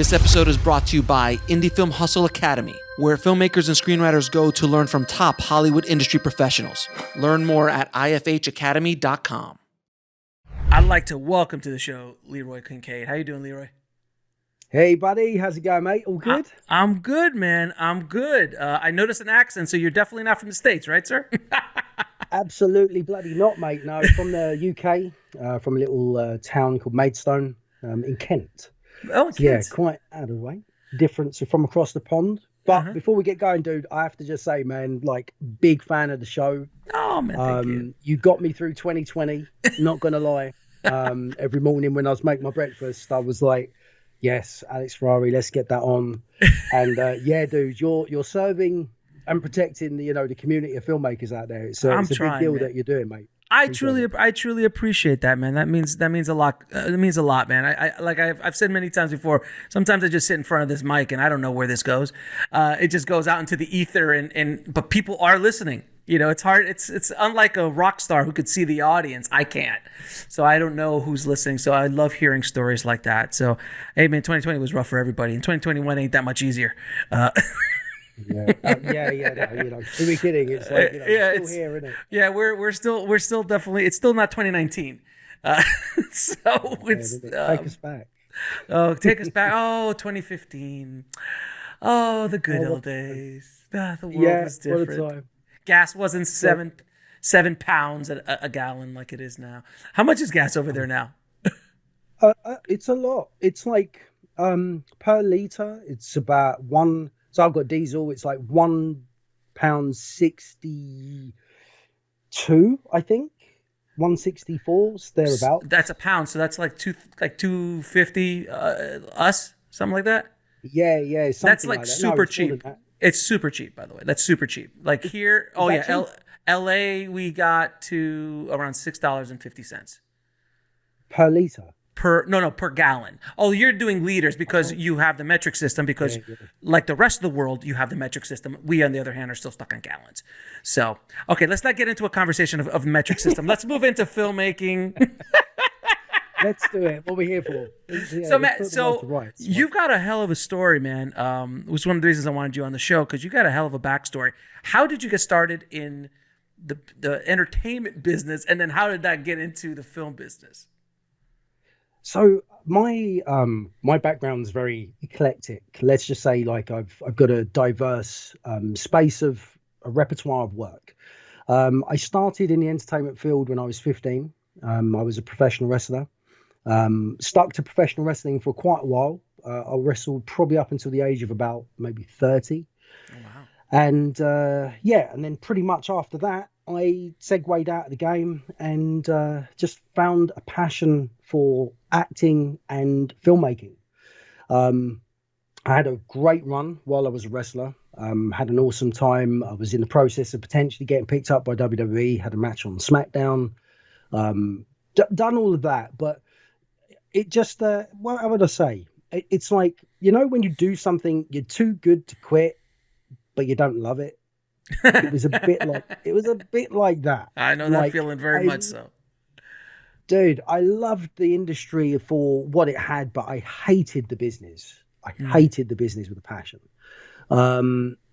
This episode is brought to you by Indie Film Hustle Academy, where filmmakers and screenwriters go to learn from top Hollywood industry professionals. Learn more at ifhacademy.com. I'd like to welcome to the show Leroy Kincaide. How you doing, Leroy? Hey, buddy. How's it going, mate? All good? I'm good, man. I'm good. I noticed an accent, so you're definitely not from the States, right, sir? Absolutely bloody not, mate. No, from the UK, from a little town called Maidstone in Kent. Oh, so, yeah, quite out of the way. Different from across the pond. But before we get going, dude, I have to just say, man, like, big fan of the show. Oh, man, thank you. You got me through 2020, not going to lie. Every morning when I was making my breakfast, I was like, yes, Alex Ferrari, let's get that on. And yeah, dude, you're serving and protecting the community of filmmakers out there. It's a big deal, man, that you're doing, mate. I truly appreciate that, man. That means a lot. It means a lot, man. I've said many times before. Sometimes I just sit in front of this mic and I don't know where this goes. It just goes out into the ether, but people are listening. It's hard. It's unlike a rock star who could see the audience. I can't, so I don't know who's listening. So I love hearing stories like that. So, hey, man, 2020 was rough for everybody, and 2021 ain't that much easier. No, who are we kidding? It's like, still here, isn't it? Yeah, we're still definitely. It's still not 2019. So it's take us back. Oh, take us back. Oh, 2015. Oh, the good old days. The world was different. What a time. Gas wasn't seven pounds a gallon like it is now. How much is gas over there now? It's a lot. It's like per liter, it's about one. So I've got diesel. It's like £1.62, I think. 164, thereabouts. That's a pound. So that's like $2.50 us, something like that. Yeah. That's like that. super cheap. It's super cheap, by the way. That's super cheap. Like here, LA, we got to around $6.50 per liter. Per gallon. Oh, you're doing liters because you have the metric system. Because like the rest of the world, you have the metric system. We, on the other hand, are still stuck on gallons. So, okay, let's not get into a conversation of metric system. Let's move into filmmaking. Let's do it. What we're here for. Yeah, so, Matt, you've got a hell of a story, man. It was one of the reasons I wanted you on the show, because you got a hell of a backstory. How did you get started in the entertainment business, and then how did that get into the film business? So my background is very eclectic. Let's just say, like, I've got a diverse space of a repertoire of work. I started in the entertainment field when I was 15. I was a professional wrestler. Stuck to professional wrestling for quite a while. I wrestled probably up until the age of about maybe 30. Oh, wow. And and then pretty much after that, I segued out of the game and just found a passion for acting and filmmaking. I had a great run while I was a wrestler. Had an awesome time. I was in the process of potentially getting picked up by WWE. Had a match on SmackDown. Done all of that, but it just how would I say? It's like, when you do something, you're too good to quit, but you don't love it. It was a bit like that. I know that feeling very much so. Dude, I loved the industry for what it had, but I hated the business. I hated the business with a passion.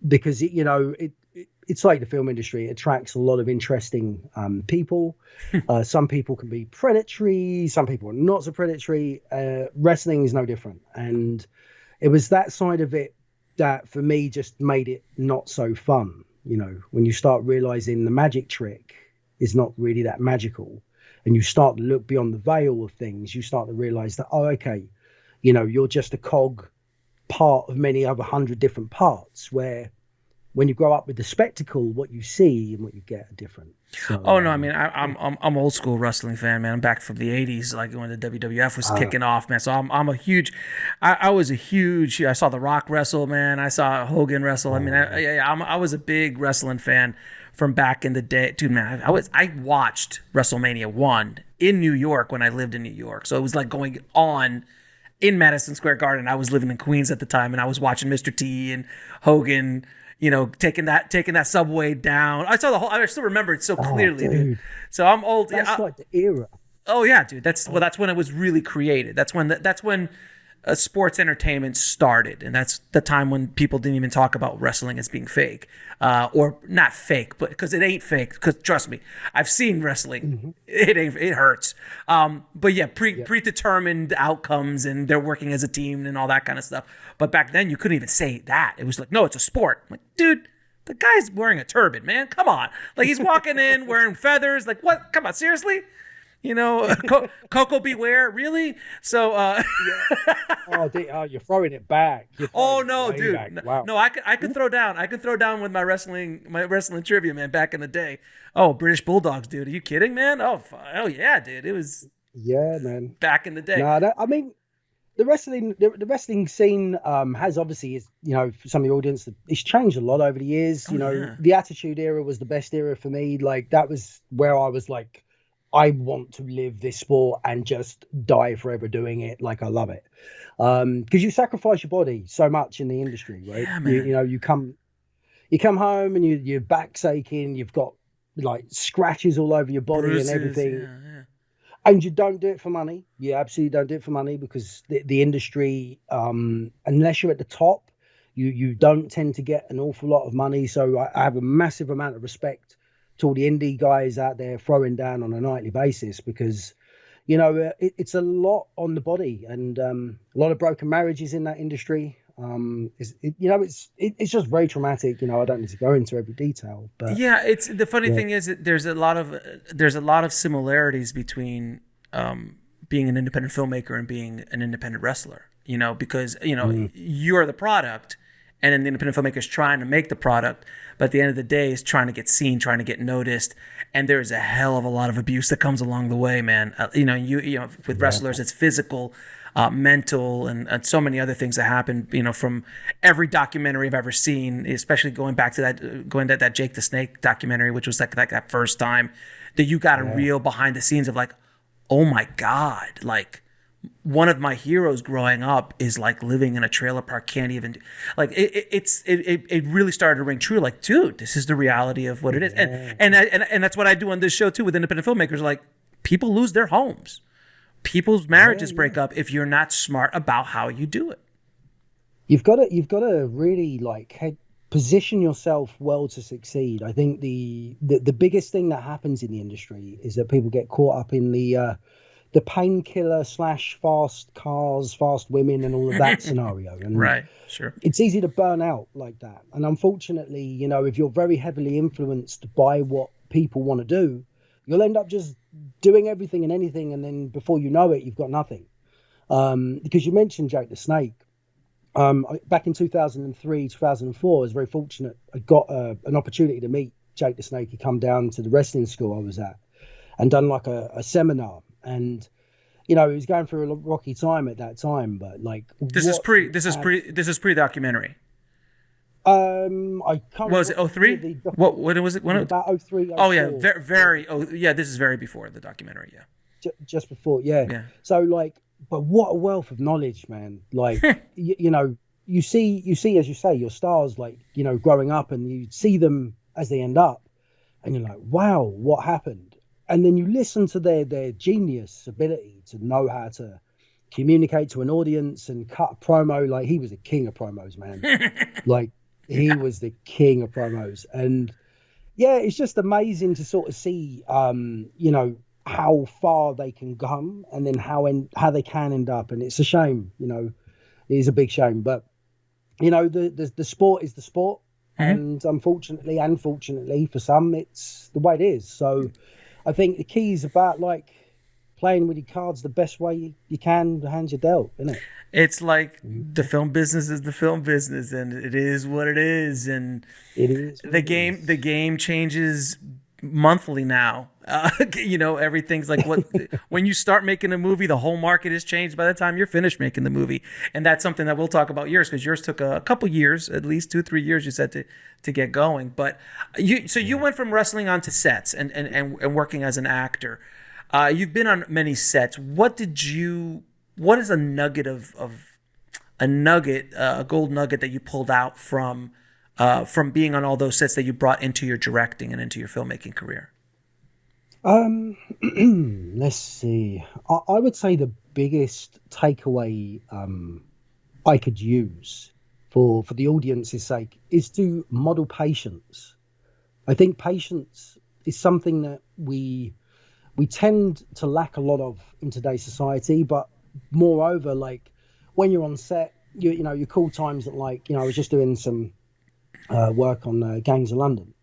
Because it's like the film industry. It attracts a lot of interesting people. Some people can be predatory. Some people are not so predatory. Wrestling is no different. And it was that side of it that for me just made it not so fun. When you start realizing the magic trick is not really that magical, and you start to look beyond the veil of things, you start to realize that, you're just a cog part of many other 100 different parts, where when you grow up with the spectacle, what you see and what you get are different. So, no, I mean, I'm old school wrestling fan, man. I'm back from the 80s, like when the WWF was kicking off, man. So I'm a huge, I was a huge, I saw The Rock wrestle, man. I saw Hogan wrestle. I mean, I was a big wrestling fan from back in the day. Dude, man, I watched WrestleMania 1 in New York when I lived in New York. So it was like going on in Madison Square Garden. I was living in Queens at the time, and I was watching Mr. T and Hogan, taking that subway down. I still remember it so clearly, dude. So I'm old. That's like the era. Oh yeah, dude. That's when it was really created. That's when sports entertainment started, and that's the time when people didn't even talk about wrestling as being fake, or not fake, but because it ain't fake. Because trust me, I've seen wrestling; it hurts. But yeah, predetermined outcomes, and they're working as a team and all that kind of stuff. But back then, you couldn't even say that. It was like, no, it's a sport. I'm like, dude, the guy's wearing a turban, man. Come on, like he's walking in wearing feathers. Like what? Come on, seriously. You know, Coco Beware, really? So, you're throwing it back. Oh no, dude! Wow. No, I could throw down. I could throw down with my wrestling trivia, man. Back in the day. Oh, British Bulldogs, dude. Are you kidding, man? Oh yeah, dude. It was. Yeah, man. Back in the day. No, I mean, the wrestling scene has obviously, for some of the audience, it's changed a lot over the years. The Attitude Era was the best era for me. Like that was where I was like, I want to live this sport and just die forever doing it. Like, I love it. Because you sacrifice your body so much in the industry, right? Yeah, man. You come home and your back's aching, you've got like scratches all over your body. Bruises, and everything. Yeah. And you don't do it for money. You absolutely don't do it for money because the industry, unless you're at the top, you don't tend to get an awful lot of money. So I have a massive amount of respect to all the indie guys out there throwing down on a nightly basis because, it's a lot on the body and a lot of broken marriages in that industry. It's just very traumatic. I don't need to go into every detail, but yeah, it's the funny thing is that there's a lot of similarities between being an independent filmmaker and being an independent wrestler. Because you're the product. And then the independent filmmaker is trying to make the product, but at the end of the day, is trying to get seen, trying to get noticed. And there's a hell of a lot of abuse that comes along the way, man. With wrestlers, it's physical, mental, and so many other things that happen. From every documentary I've ever seen, especially going to that Jake the Snake documentary, which was like that first time that you got a real behind the scenes of like, oh my God, like. One of my heroes growing up is like living in a trailer park, can't even like it really started to ring true. Like, dude, this is the reality of what it is. And that's what I do on this show too with independent filmmakers. Like, people lose their homes. People's marriages break up if you're not smart about how you do it. You've got to really position yourself well to succeed. I think the biggest thing that happens in the industry is that people get caught up in the painkiller / fast cars, fast women, and all of that scenario. And right, sure. It's easy to burn out like that. And unfortunately, if you're very heavily influenced by what people want to do, you'll end up just doing everything and anything. And then before you know it, you've got nothing. Because you mentioned Jake the Snake. Back in 2003, 2004, I was very fortunate. I got an opportunity to meet Jake the Snake. He come down to the wrestling school I was at and done like a seminar. And he was going through a rocky time at that time, but like this is pre-documentary. I can't. Was it 03? What was it? About 03. Oh yeah, very. Oh yeah, this is very before the documentary. Yeah, just before. Yeah. So but what a wealth of knowledge, man! Like you see, as you say, your stars growing up, and you see them as they end up, and you're like, wow, what happened? And then you listen to their genius ability to know how to communicate to an audience and cut a promo. Like, he was the king of promos, man. He was the king of promos. And yeah, it's just amazing to sort of see, how far they can come and then how they can end up. And it's a shame, it is a big shame. But, the sport is the sport. Mm-hmm. And unfortunately for some, it's the way it is. So I think the key is about playing with your cards the best way you can, the hands you're dealt, isn't it? It's like the film business is the film business, and it is what it is, and it is the game changes monthly now. Everything's like when you start making a movie, the whole market has changed by the time you're finished making the movie, and that's something that we'll talk about yours, because yours took a couple years, at least 2-3 years, you said to get going. But you went from wrestling onto sets and working as an actor. You've been on many sets. What is a nugget a gold nugget that you pulled out from being on all those sets that you brought into your directing and into your filmmaking career? Let's see. I would say the biggest takeaway I could use for the audience's sake is to model patience. I think patience is something that we tend to lack a lot of in today's society, but moreover, like when you're on set, you know, your call times at like, you know, I was just doing some work on Gangs of London.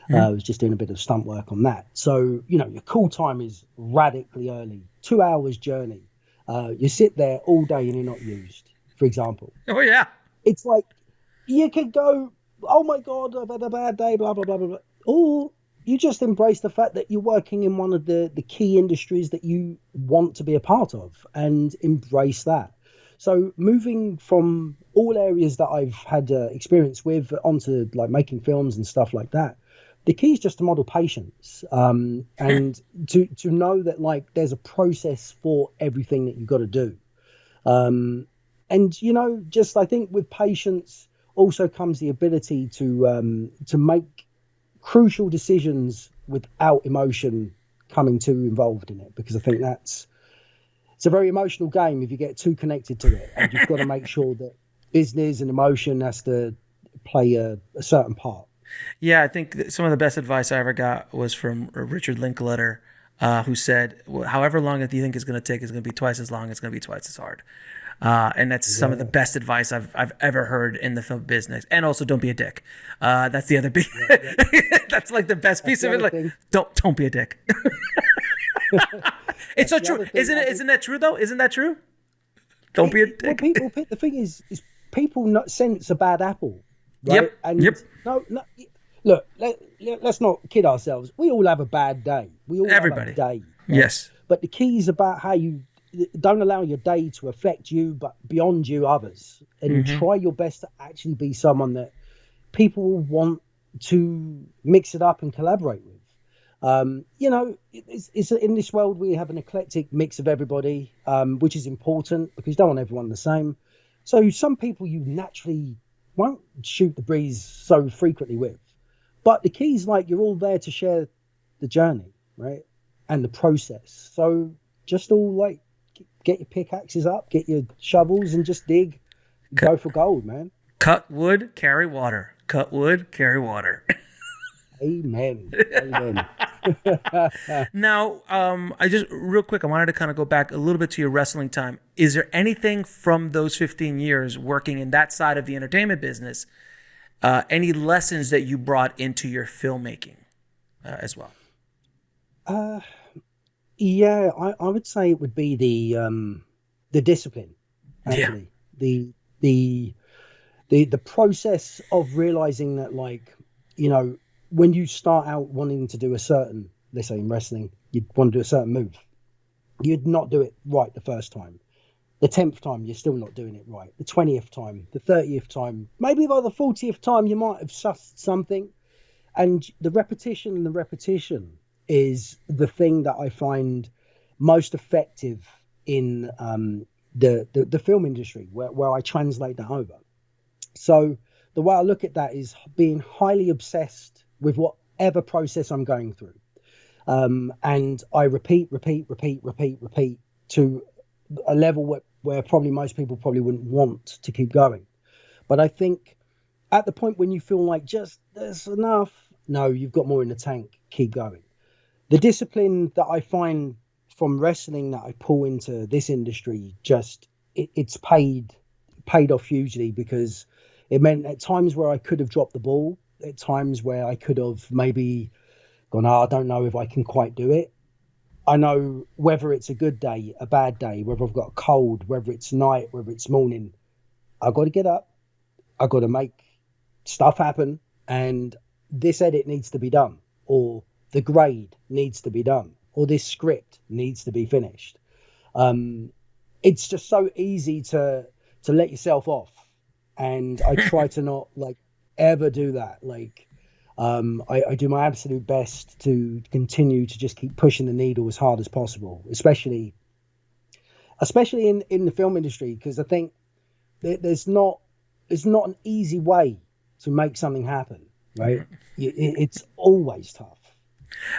I was just doing a bit of stunt work on that. So, you know, your call time is radically early, 2 hours journey. You sit there all day and you're not used, for example. Oh, yeah. It's like you could go, oh my God, I've had a bad day, blah, blah, blah, blah, blah. Or you just embrace the fact that you're working in one of the key industries that you want to be a part of and embrace that. So moving from all areas that I've had experience with onto like making films and stuff like that, the key is just to model patience and to know that like there's a process for everything that you've got to do. And, you know, just I think with patience also comes the ability to make crucial decisions without emotion coming too involved in it, because I think it's a very emotional game if you get too connected to it, and you've got to make sure that business and emotion has to play a certain part. Yeah, I think some of the best advice I ever got was from Richard Linklater, who said, however long you think it's going to take is going to be twice as long, it's going to be twice as hard. And that's some of the best advice I've ever heard in the film business. And also, don't be a dick. That's the other big. That's like the best piece of it. Like, don't be a dick. It's so true, isn't it? Isn't that true though? Isn't that true? Don't be a dick. Well, the thing is people not sense a bad apple, right? Yep. And no. Look, let's not kid ourselves. We all have a bad day. Everybody. Have a day. Right? Yes. But the key is about how you don't allow your day to affect you, but beyond you, others, and try your best to actually be someone that people want to mix it up and collaborate with. You know, it's in this world we have an eclectic mix of everybody, which is important because you don't want everyone the same. So some people you naturally won't shoot the breeze so frequently with, but the key is like you're all there to share the journey, right, and the process. So just all like get your pickaxes up, get your shovels, and just dig. Go for gold, man. Cut wood, carry water. Cut wood, carry water. Amen. Now, I just real quick, I wanted to kind of go back a little bit to your wrestling time. Is there anything from those 15 years working in that side of the entertainment business, any lessons that you brought into your filmmaking as well? Yeah, I would say it would be the discipline. Actually, the process of realizing that, like, you know, when you start out wanting to do a certain, let's say in wrestling, you'd want to do a certain move, you'd not do it right the first time. The 10th time, you're still not doing it right. The 20th time, the 30th time, maybe by the 40th time, you might have sussed something. And the repetition is the thing that I find most effective in the film industry, where I translate that over. So the way I look at that is being highly obsessed with whatever process I'm going through. And I repeat to a level where probably most people probably wouldn't want to keep going. But I think at the point when you feel like just there's enough, no, you've got more in the tank, keep going. The discipline that I find from wrestling that I pull into this industry, just it's paid off hugely, because it meant at times where I could have dropped the ball, at times where I could have maybe gone, I don't know if I can quite do it. I know whether it's a good day, a bad day, whether I've got a cold, whether it's night, whether it's morning, I've got to get up, I've got to make stuff happen, and this edit needs to be done, or the grade needs to be done, or this script needs to be finished. It's just so easy to let yourself off, and I try to not like ever do that. Like I do my absolute best to continue to just keep pushing the needle as hard as possible, especially in the film industry, because I think there's not an easy way to make something happen, right? It's always tough.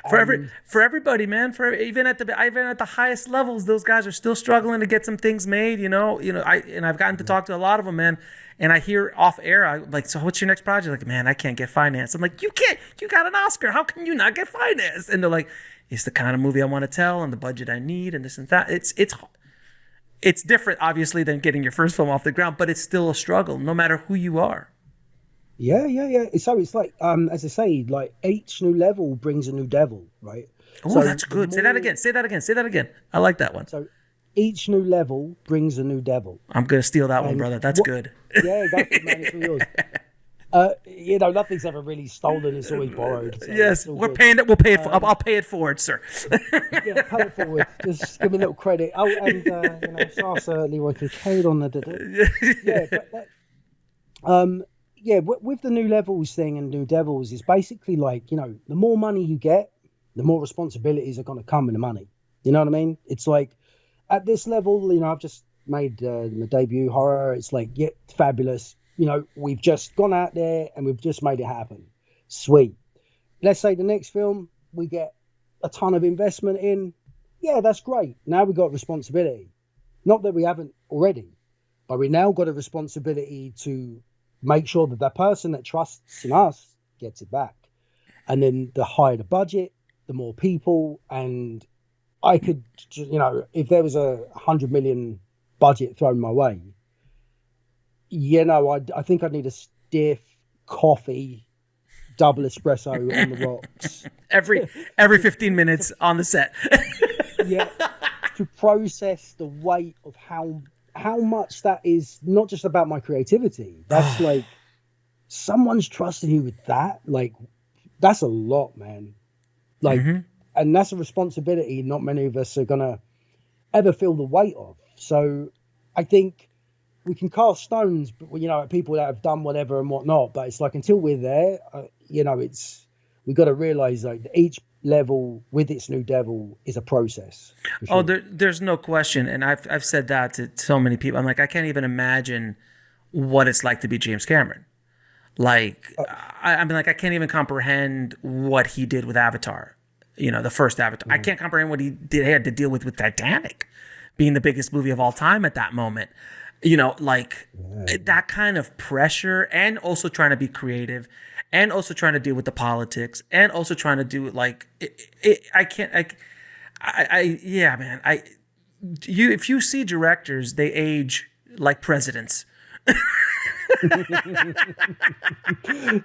For everybody, man. For even at the highest levels, those guys are still struggling to get some things made. I've gotten to talk to a lot of them, man. And I hear off air, I like, so what's your next project? Like, man, I can't get financed. I'm like, you can't. You got an Oscar. How can you not get financed? And they're like, it's the kind of movie I want to tell and the budget I need and this and that. It's different, obviously, than getting your first film off the ground, but it's still a struggle, no matter who you are. Yeah. So it's like, as I say, like each new level brings a new devil, right? Oh, so that's good. Say that again. I like that one. So each new level brings a new devil. I'm going to steal that one, brother. That's good. Yeah, go for it, man. It's all yours. Nothing's ever really stolen. It's always borrowed. So yes, we're paying it. We'll pay it. I'll pay it forward, sir. Yeah, pay it forward. Just give me a little credit. Oh, and ask Leroy Kincaide on the. With the new levels thing and new devils, it's basically like, the more money you get, the more responsibilities are going to come with the money. You know what I mean? It's like at this level, I've just made my debut horror. It's like, yeah, fabulous. We've just gone out there and we've just made it happen. Sweet. Let's say the next film, we get a ton of investment in. Yeah, that's great. Now we've got responsibility. Not that we haven't already, but we now got a responsibility to make sure that the person that trusts in us gets it back. And then the higher the budget, the more people. And I could, if there was a 100 million budget thrown my way, I think I'd need a stiff coffee, double espresso on the rocks. every 15 minutes on the set. Yeah, to process the weight of how much that is not just about my creativity. That's like someone's trusting you with that. Like that's a lot, man. Like, and that's a responsibility not many of us are gonna ever feel the weight of. So I think we can cast stones, but at people that have done whatever and whatnot. But it's like until we're there, we got to realize like each level with its new devil is a process. Sure. Oh, there's no question, and I've said that to so many people. I'm like, I can't even imagine what it's like to be James Cameron. Like, I can't even comprehend what he did with Avatar. The first Avatar. I can't comprehend what he had to deal with Titanic, being the biggest movie of all time at that moment. That kind of pressure, and also trying to be creative, and also trying to deal with the politics, and also trying to do if you see directors, they age like presidents.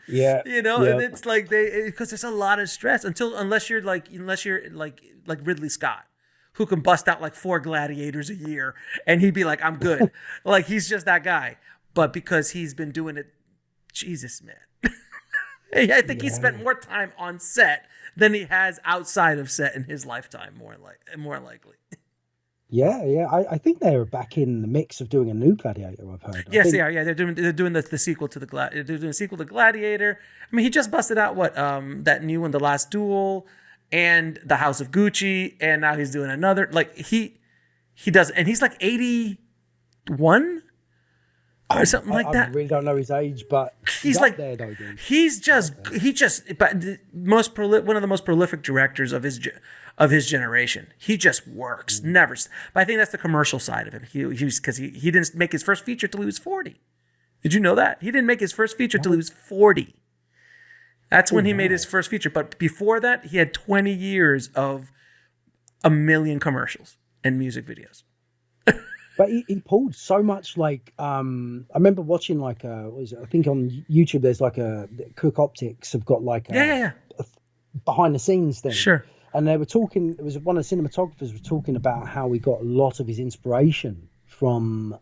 Yeah. And it's like because there's a lot of stress unless you're like Ridley Scott, who can bust out like 4 Gladiators a year and he'd be like, I'm good. Like he's just that guy. But because he's been doing it, Jesus, man. I think he spent more time on set than he has outside of set in his lifetime, more likely. Yeah. I think they're back in the mix of doing a new Gladiator, I've heard. Yes, they are. Yeah, they're doing the sequel to they're doing a sequel to Gladiator. I mean, he just busted out that new one, The Last Duel, and The House of Gucci, and now he's doing another. Like he does, and he's like 81 or something like that. I really don't know his age, but he's like there though, dude. One of the most prolific directors of his generation. He just works, never. But I think that's the commercial side of him. He didn't make his first feature till he was 40. Did you know that? He didn't make his first feature till he was 40. That's when he made his first feature. But before that, he had 20 years of 1 million commercials and music videos. But he pulled so much. Like I remember watching I think on YouTube there's like Cook Optics have got like a behind the scenes thing. Sure. And they were talking. It was one of the cinematographers was talking about how he got a lot of his inspiration from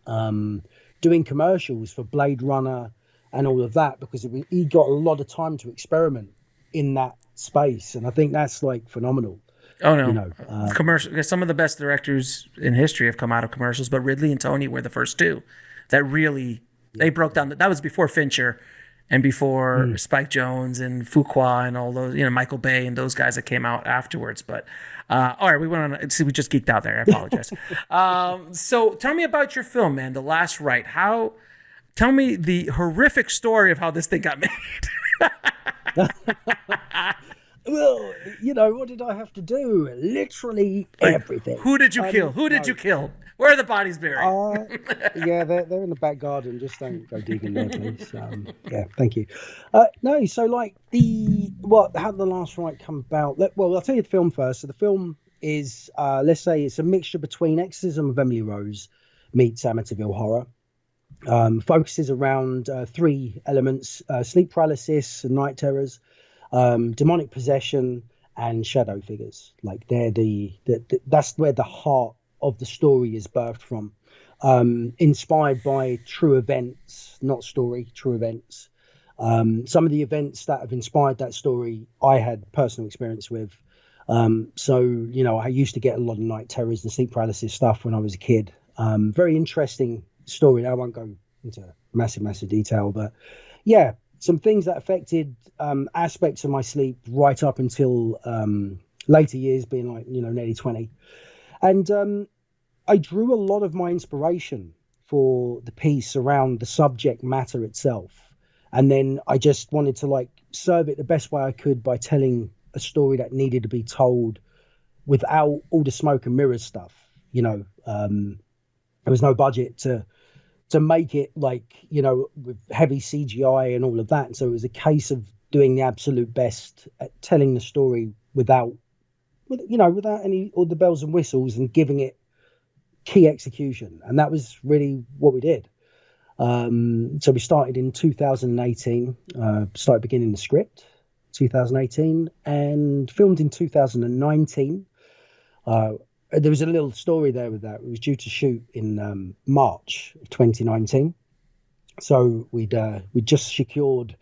doing commercials for Blade Runner and all of that, because he got a lot of time to experiment in that space, and I think that's like phenomenal. Oh no, commercial. Some of the best directors in history have come out of commercials, but Ridley and Tony were the first two that really they broke down. That was before Fincher, and before Spike Jonze and Fuqua and all those, Michael Bay and those guys that came out afterwards. But all right, we went on. See, we just geeked out there. I apologize. So tell me about your film, man, The Last Rite. Tell me the horrific story of how this thing got made. Well, what did I have to do? Literally Like, everything. who did you kill? Who did No. you kill? Where are the bodies buried? Yeah, they're in the back garden. Just don't go digging there, please. Yeah, thank you. No, so like how did The Last Rite come about? Well, I'll tell you the film first. So the film is, let's say, it's a mixture between Exorcism of Emily Rose meets Amityville Horror. Focuses around three elements: sleep paralysis and night terrors, demonic possession, and shadow figures. Like they're that's where the heart of the story is birthed from. Inspired by true events, not story, true events. Some of the events that have inspired that story, I had personal experience with. So, I used to get a lot of night terrors and sleep paralysis stuff when I was a kid. Very interesting story. I won't go into massive detail, but yeah, some things that affected aspects of my sleep right up until later years, being like, nearly 20. And I drew a lot of my inspiration for the piece around the subject matter itself. And then I just wanted to like serve it the best way I could by telling a story that needed to be told without all the smoke and mirrors stuff. There was no budget to make it like, with heavy CGI and all of that. So it was a case of doing the absolute best at telling the story without any all the bells and whistles, and giving it key execution. And that was really what we did. So we started in 2018, started beginning the script 2018, and filmed in 2019. There was a little story there with that. It was due to shoot in March of 2019. So we'd just secured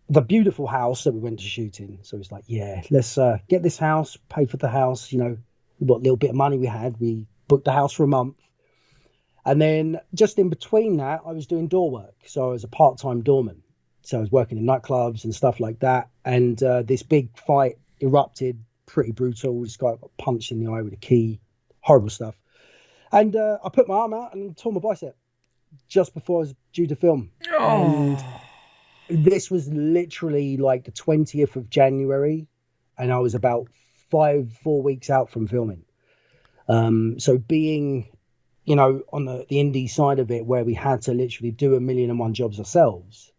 the beautiful house that we went to shoot in. So it's like, yeah, let's get this house, pay for the house. What little bit of money we had, we booked the house for a month. And then just in between that, I was doing door work. So I was a part-time doorman. So I was working in nightclubs and stuff like that. And this big fight erupted, pretty brutal. This guy got punched in the eye with a key, horrible stuff. And I put my arm out and tore my bicep just before I was due to film. Oh. And this was literally like the 20th of January. And I was about 4 weeks out from filming. So being, on the indie side of it, where we had to literally do 1,000,001 jobs ourselves,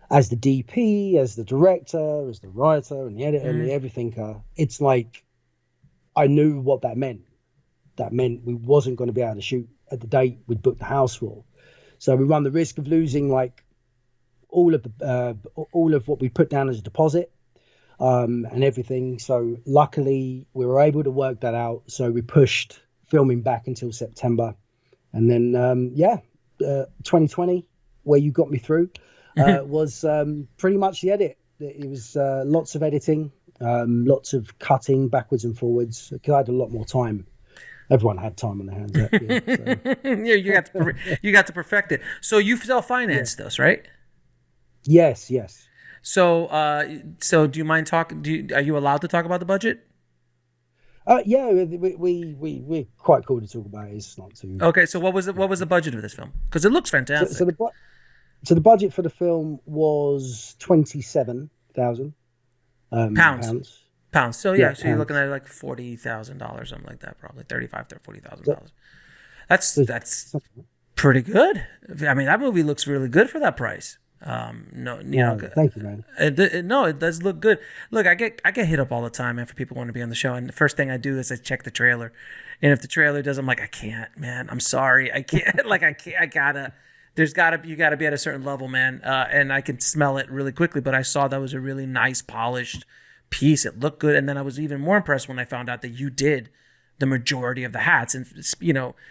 as the DP, as the director, as the writer and the editor and the everything, it's like, I knew what that meant. That meant we wasn't going to be able to shoot at the date we'd booked the house for. So we run the risk of losing like all of what we put down as a deposit. And everything. So luckily we were able to work that out. So we pushed filming back until September. And then, 2020, where you got me through, was pretty much the edit. It was lots of editing, lots of cutting backwards and forwards, because I had a lot more time. Everyone had time on their hands. Yeah, you got to perfect it. So you self-financed those, right? Yes. So, do you mind talking? Are you allowed to talk about the budget? Yeah, we're quite cool to talk about it. It's not too. Okay, so what was the budget of this film? Because it looks fantastic. So the budget for the film was £27,000 pounds. Pounds. So yeah, so you're looking at like $40,000, something like that, probably $35,000 to $40,000. That's pretty good. I mean, that movie looks really good for that price. Thank you, man. It does look good. Look, I get hit up all the time after people want to be on the show, and the first thing I do is I check the trailer, and if the trailer does, I'm like, I can't, man. I'm sorry, I can't. Like, I can't. You gotta be at a certain level, man. And I can smell it really quickly. But I saw that was a really nice, polished piece. It looked good, and then I was even more impressed when I found out that you did the majority of the hats. And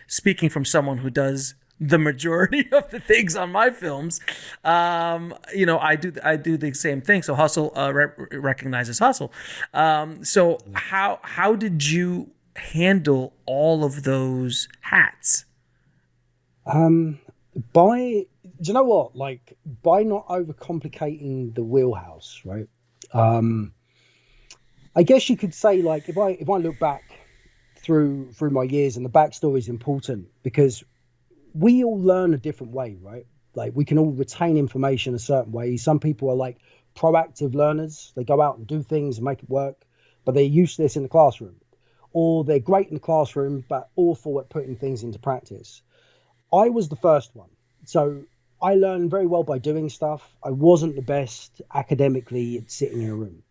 speaking from someone who does the majority of the things on my films, I do the same thing. So hustle recognizes hustle. So how did you handle all of those hats? Do you know what? Like, by not overcomplicating the wheelhouse, right? I guess you could say, like, if I look back through my years, and the backstory is important because we all learn a different way, right? Like, we can all retain information a certain way. Some people are like proactive learners. They go out and do things and make it work, but they're useless in the classroom. Or they're great in the classroom, but awful at putting things into practice. I was the first one. So I learned very well by doing stuff. I wasn't the best academically at sitting in a room.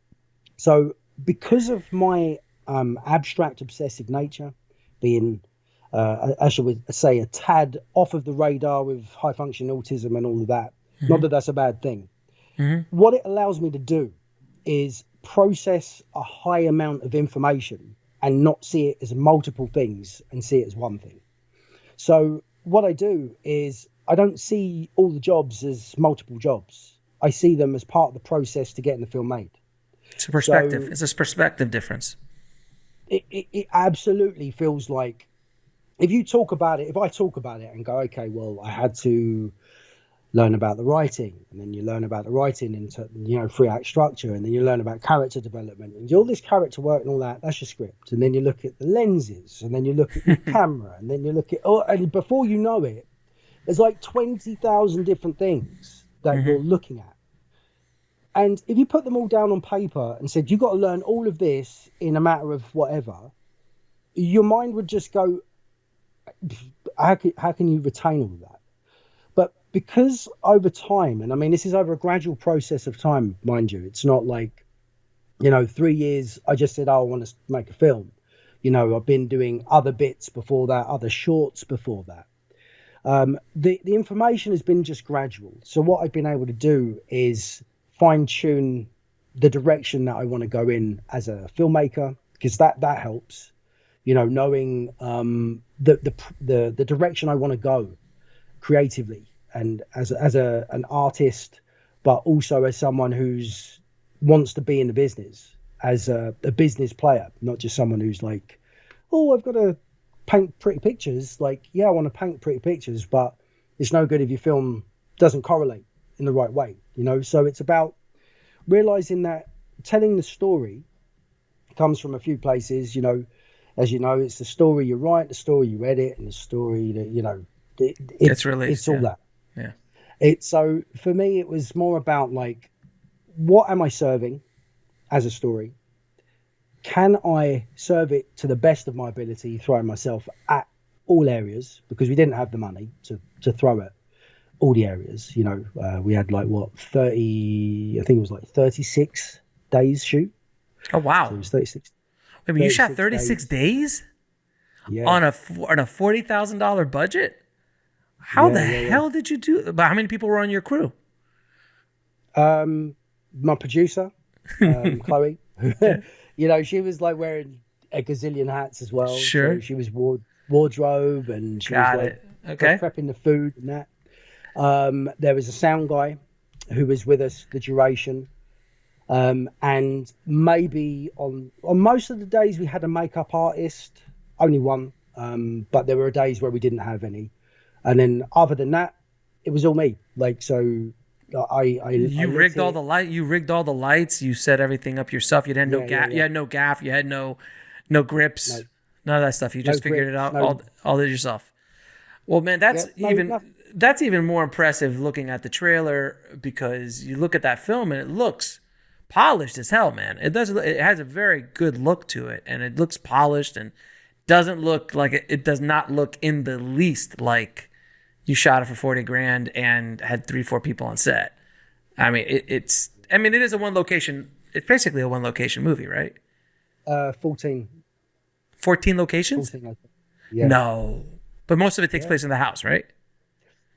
So because of my abstract, obsessive nature, being, I should say, a tad off of the radar with high functioning autism and all of that, not that that's a bad thing. What it allows me to do is process a high amount of information and not see it as multiple things and see it as one thing. So what I do is I don't see all the jobs as multiple jobs. I see them as part of the process to getting the film made. It's a perspective. It's a perspective difference. It absolutely feels like if I talk about it and go, okay, well, I had to learn about the writing, and then you learn about the writing into, 3-act structure, and then you learn about character development and all this character work and all that. That's your script. And then you look at the lenses, and then you look at the camera, and then you look at, and before you know it, there's like 20,000 different things that you're looking at. And if you put them all down on paper and said, you've got to learn all of this in a matter of whatever, your mind would just go, how can you retain all of that? But because over time, and I mean, this is over a gradual process of time, mind you, it's not like, 3 years, I just said, I want to make a film. I've been doing other bits before that, other shorts before that. The information has been just gradual. So what I've been able to do is fine tune the direction that I want to go in as a filmmaker, because that helps, knowing the direction I want to go creatively and as an artist, but also as someone who's wants to be in the business as a business player, not just someone who's like, oh, I've got to paint pretty pictures. Like, yeah, I want to paint pretty pictures, but it's no good if your film doesn't correlate in the right way, So it's about realizing that telling the story comes from a few places, as it's the story you write, the story you edit, and the story that, It's released. It's all that. Yeah. So for me, it was more about like, what am I serving as a story? Can I serve it to the best of my ability, throwing myself at all areas, because we didn't have the money to throw at all the areas. We had like 36 days shoot. Oh wow! So it was 36. Wait, you shot 36 days? Yeah. On a $40,000 budget? How the hell did you do that? But how many people were on your crew? My producer, Chloe. She was like wearing a gazillion hats as well. Sure. So she was wardrobe, and she was like prepping the food and that. There was a sound guy who was with us the duration. And maybe on most of the days we had a makeup artist, only one. But there were days where we didn't have any. And then other than that, it was all me. Like, so you rigged all the lights. You set everything up yourself. You had no gaff. You had no gaff. You had no grips. None of that stuff. You just figured it out all did yourself. Well, man, that's even more impressive looking at the trailer, because you look at that film and it looks polished as hell, man. It has a very good look to it, and it looks polished and doesn't look like it does not look in the least like you shot it for $40,000 and had 3-4 people on set. I mean, it is a one location. It's basically a one location movie, right? 14. 14 locations? 14, I think. Yeah. No, but most of it takes place in the house, right?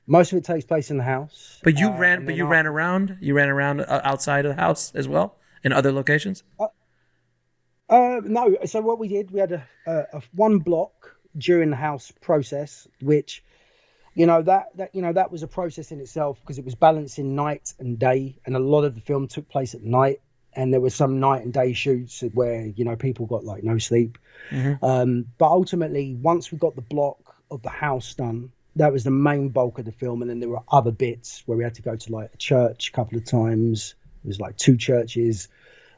Most of it takes place in the house. But you ran around. You ran around outside of the house as well in other locations. No. So what we did, we had a one block during the house process, which, that was a process in itself, because it was balancing night and day, and a lot of the film took place at night, and there were some night and day shoots where people got like no sleep. But ultimately, once we got the block of the house done, that was the main bulk of the film, and then there were other bits where we had to go to like a church a couple of times. It was like 2 churches.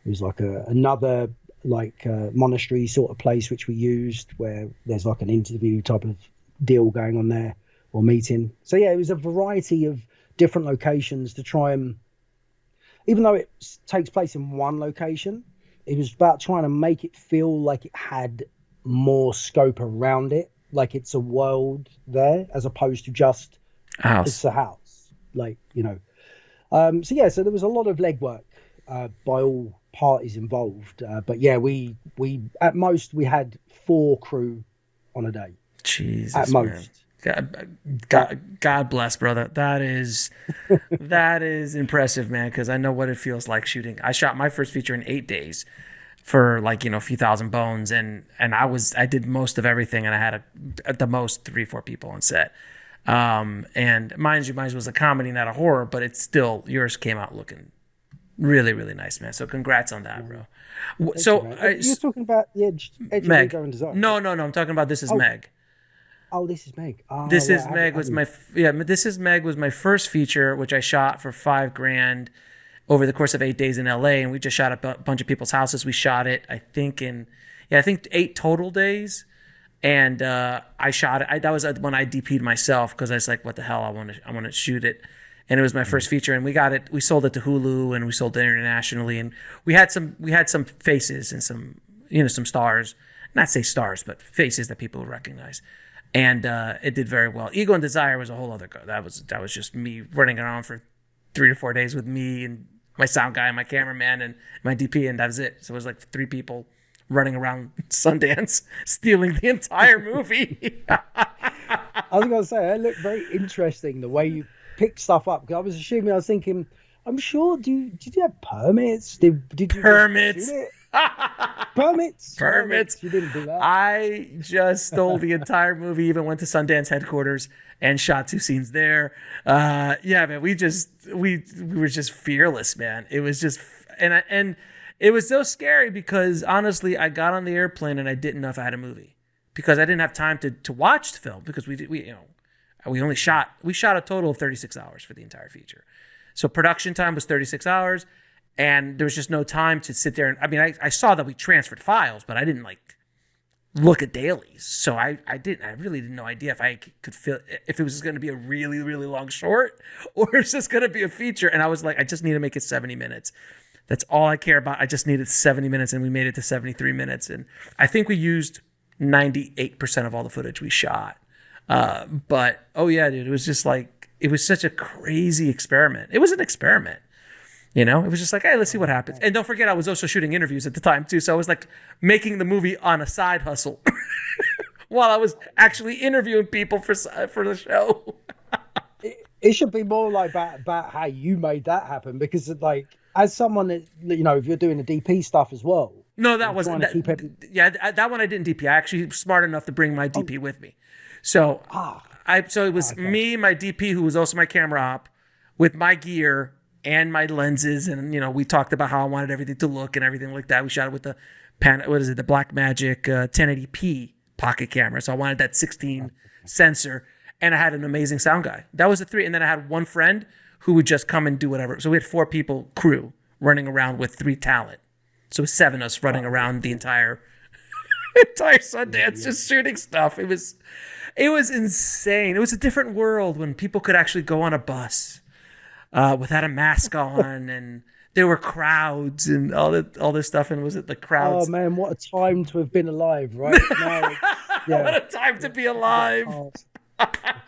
It was like another monastery sort of place which we used, where there's like an interview type of deal going on there, or meeting. So yeah, it was a variety of different locations to try and even though it takes place in one location, it was about trying to make it feel like it had more scope around it, like it's a world there, as opposed to just it's a house, like, you know. So there was a lot of legwork by all parties involved. But yeah, we at most we had 4 crew on a day. Jesus, at most. God bless, brother. That is impressive, man. Because I know what it feels like shooting. I shot my first feature in 8 days for like, you know, a few thousand bones, and I did most of everything, and I had at the most 3-4 people on set. And mind you, mine was a comedy, not a horror, but it's still, yours came out looking really, really nice, man. So congrats on that, bro. You're talking about the Edge Meg. and Design. No, I'm talking about This Is Meg. Oh, This Is Meg. Oh, This Is Meg was my first feature, which I shot for $5,000 over the course of 8 days in LA, and we just shot a bunch of people's houses. We shot it, I think 8 total days, and I shot it. That was when I DP'd myself, because I was like, what the hell, I want to shoot it, and it was my first feature, and we sold it to Hulu, and we sold it internationally, and we had some faces and some, you know, some stars, not say stars, but faces that people would recognize. And it did very well. Ego and Desire was a whole other go. That was just me running around for 3 to 4 days with me and my sound guy and my cameraman and my DP, and that was it. So it was like 3 people running around Sundance stealing the entire movie. I was going to say, it looked very interesting the way you picked stuff up. Because I was thinking, I'm sure, did you have permits? Did you permits? Permits. You didn't do that. I just stole the entire movie. Even went to Sundance headquarters and shot 2 scenes there. Yeah, man. We were just fearless, man. It was just and it was so scary because honestly, I got on the airplane and I didn't know if I had a movie because I didn't have time to watch the film because we shot a total of 36 hours for the entire feature. So production time was 36 hours. And there was just no time to sit there. I mean, I saw that we transferred files, but I didn't look at dailies. So I really didn't know idea if I could feel if it was going to be a really, really long short or it's just going to be a feature. And I was like, I just need to make it 70 minutes. That's all I care about. I just needed 70 minutes, and we made it to 73 minutes. And I think we used 98% of all the footage we shot. But oh yeah, dude, it was just like, it was such a crazy experiment. It was an experiment. You know, it was just like, hey, let's see what happens. And don't forget, I was also shooting interviews at the time, too. So I was like making the movie on a side hustle while I was actually interviewing people for the show. It should be more like about how you made that happen, because like, as someone that, you know, if you're doing the DP stuff as well. No, that wasn't. That one I didn't DP. I actually was smart enough to bring my DP with me. So it was me, my DP, who was also my camera op, with my gear and my lenses, and you know, we talked about how I wanted everything to look and everything like that. We shot it with the the Blackmagic 1080p pocket camera, so I wanted that 16 sensor, and I had an amazing sound guy. That was the 3, and then I had one friend who would just come and do whatever. So we had 4 people crew running around with 3 talent, so it was 7 of us running around the entire Sundance just shooting stuff. It was insane. It was a different world when people could actually go on a bus without a mask on, and there were crowds and all this stuff. And was it the crowds? Oh man, what a time to have been alive, right? No, yeah. What a time to be alive.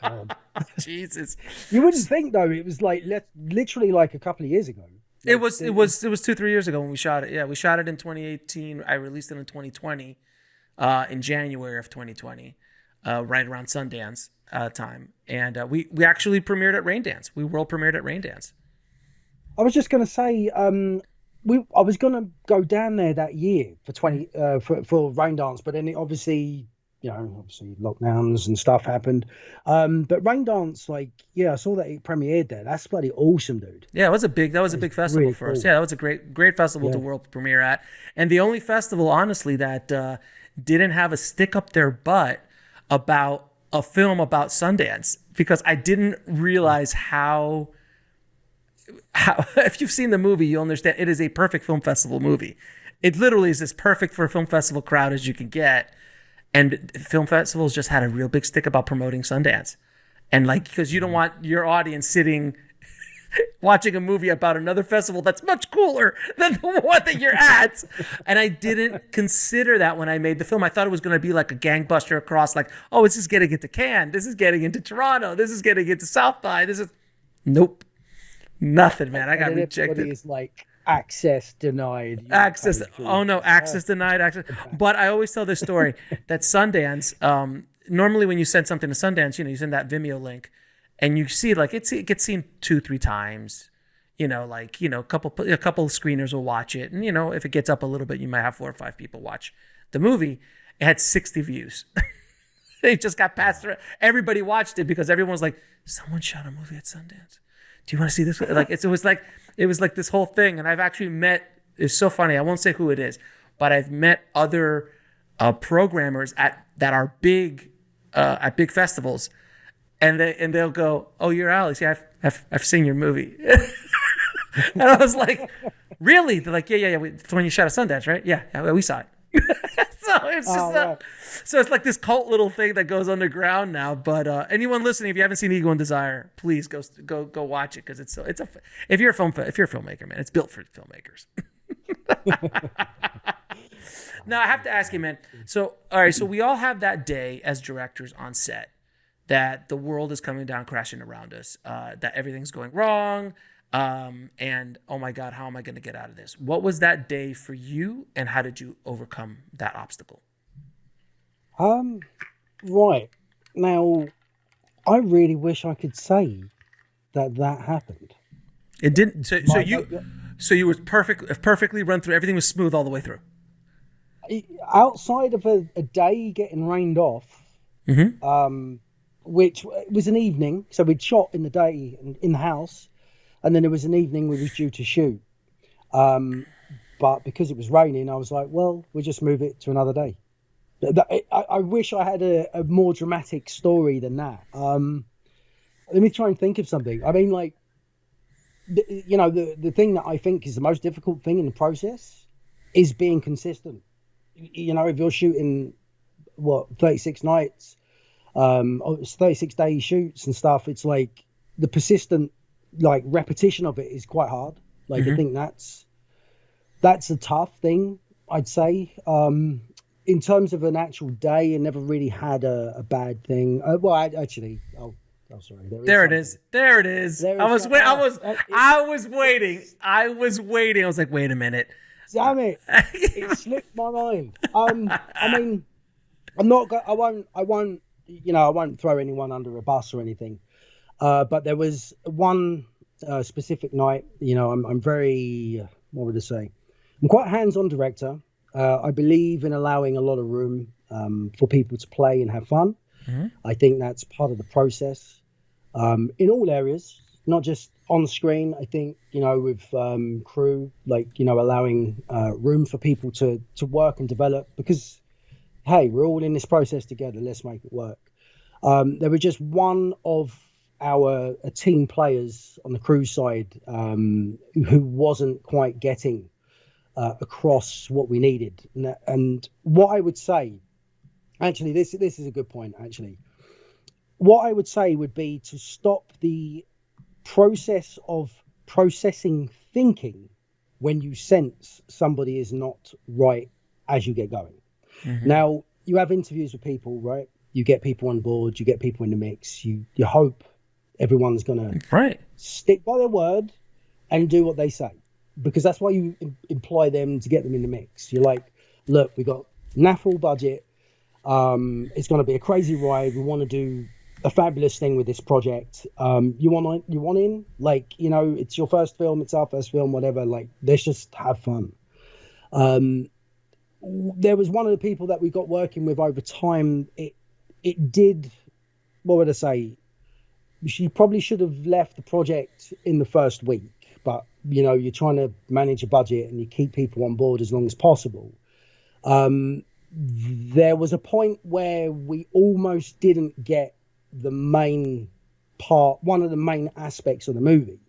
God. Jesus. You wouldn't think though, it was like literally like a couple of years ago. It was 2-3 years ago when we shot it. Yeah, we shot it in 2018. I released it in 2020, in January of 2020, right around Sundance time, and we actually premiered at Raindance. We world premiered at Raindance. I was just going to say, I was going to go down there that year for for Raindance, but then it obviously lockdowns and stuff happened. But Raindance, I saw that it premiered there. That's bloody awesome, dude. Yeah, that was a big festival really for us. Yeah, that was a great festival to world premiere at, and the only festival, honestly, that didn't have a stick up their butt about a film about Sundance, because I didn't realize how if you've seen the movie, you'll understand it is a perfect film festival movie. It literally is as perfect for a film festival crowd as you can get. And film festivals just had a real big stick about promoting Sundance. And because you don't want your audience sitting watching a movie about another festival that's much cooler than the one that you're at. And I didn't consider that when I made the film. I thought it was going to be like a gangbuster across, like, oh, this is getting into Cannes, this is getting into Toronto, this is getting into South by, this is nope, nothing, man. I got rejected. Everybody is like, access denied. Access. Oh no, access denied. Access. But I always tell this story that Sundance. Normally, when you send something to Sundance, you send that Vimeo link, and you see like it gets seen 2-3 times. A couple of screeners will watch it, and if it gets up a little bit, you might have 4 or 5 people watch the movie. It had 60 views. It just got passed through. Everybody watched it because everyone was like, "Someone shot a movie at Sundance. Do you want to see this?" Like it was like this whole thing. And I've actually met. It's so funny. I won't say who it is, but I've met other programmers that are big at big festivals, and they'll go, "Oh, you're Alex. Yeah, I've seen your movie." And I was like, "Really?" They're like, "Yeah. It's when you shot at Sundance, right? Yeah, we saw it." So it's just so it's like this cult little thing that goes underground now. But anyone listening, if you haven't seen Ego and Desire, please go watch it, because if you're a filmmaker, man, it's built for filmmakers. Now I have to ask you, man. So all right, so we all have that day as directors on set that the world is coming down crashing around us, that everything's going wrong. And oh my God, how am I going to get out of this? What was that day for you, and how did you overcome that obstacle? Right now, I really wish I could say that happened. It didn't. So you were perfectly run through. Everything was smooth all the way through. Outside of a day getting rained off, which was an evening, so we'd shot in the day in the house. And then there was an evening we was due to shoot. But because it was raining, I was like, well, we'll just move it to another day. I wish I had a more dramatic story than that. Let me try and think of something. I mean, like, the thing that I think is the most difficult thing in the process is being consistent. If you're shooting, 36 nights, 36 day shoots and stuff, it's like the persistent, like, repetition of it is quite hard. Like, I think that's a tough thing, I'd say. In terms of an actual day, I never really had a bad thing. Actually, sorry. There it is. I was waiting. I was like, wait a minute. Damn it! It slipped my mind. I mean, I won't throw anyone under a bus or anything. But there was one specific night, I'm very, what would I say? I'm quite a hands-on director. I believe in allowing a lot of room for people to play and have fun. Mm-hmm. I think that's part of the process in all areas, not just on screen. I think, with crew, like, allowing room for people to work and develop, because, hey, we're all in this process together. Let's make it work. There was just one of our team players on the crew side who wasn't quite getting across what we needed. And what I would say, actually, this is a good point, actually. What I would say would be to stop the process of processing thinking when you sense somebody is not right as you get going. Mm-hmm. Now, you have interviews with people, right? You get people on board, you get people in the mix, you hope everyone's going to stick by their word and do what they say, because that's why you employ them, to get them in the mix. You're like, look, we got naffle budget. It's going to be a crazy ride. We want to do a fabulous thing with this project. You want in? Like, it's your first film, it's our first film, whatever. Like, let's just have fun. There was one of the people that we got working with over time. It did, what would I say? She probably should have left the project in the first week, but you're trying to manage a budget and you keep people on board as long as possible. There was a point where we almost didn't get the main part, one of the main aspects of the movie,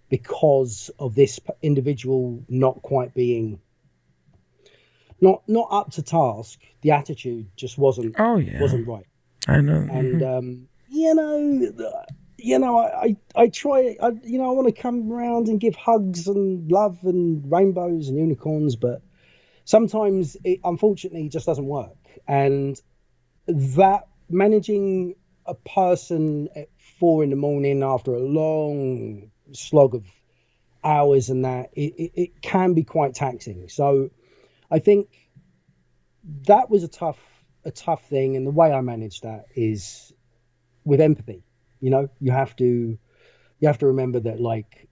because of this individual not quite being not up to task. The attitude just wasn't right. I know. And I try. I want to come around and give hugs and love and rainbows and unicorns, but sometimes it unfortunately just doesn't work. And that managing a person at 4 a.m. after a long slog of hours and that it can be quite taxing. So I think that was a tough thing, and the way I managed that is with empathy. You have to remember that, like,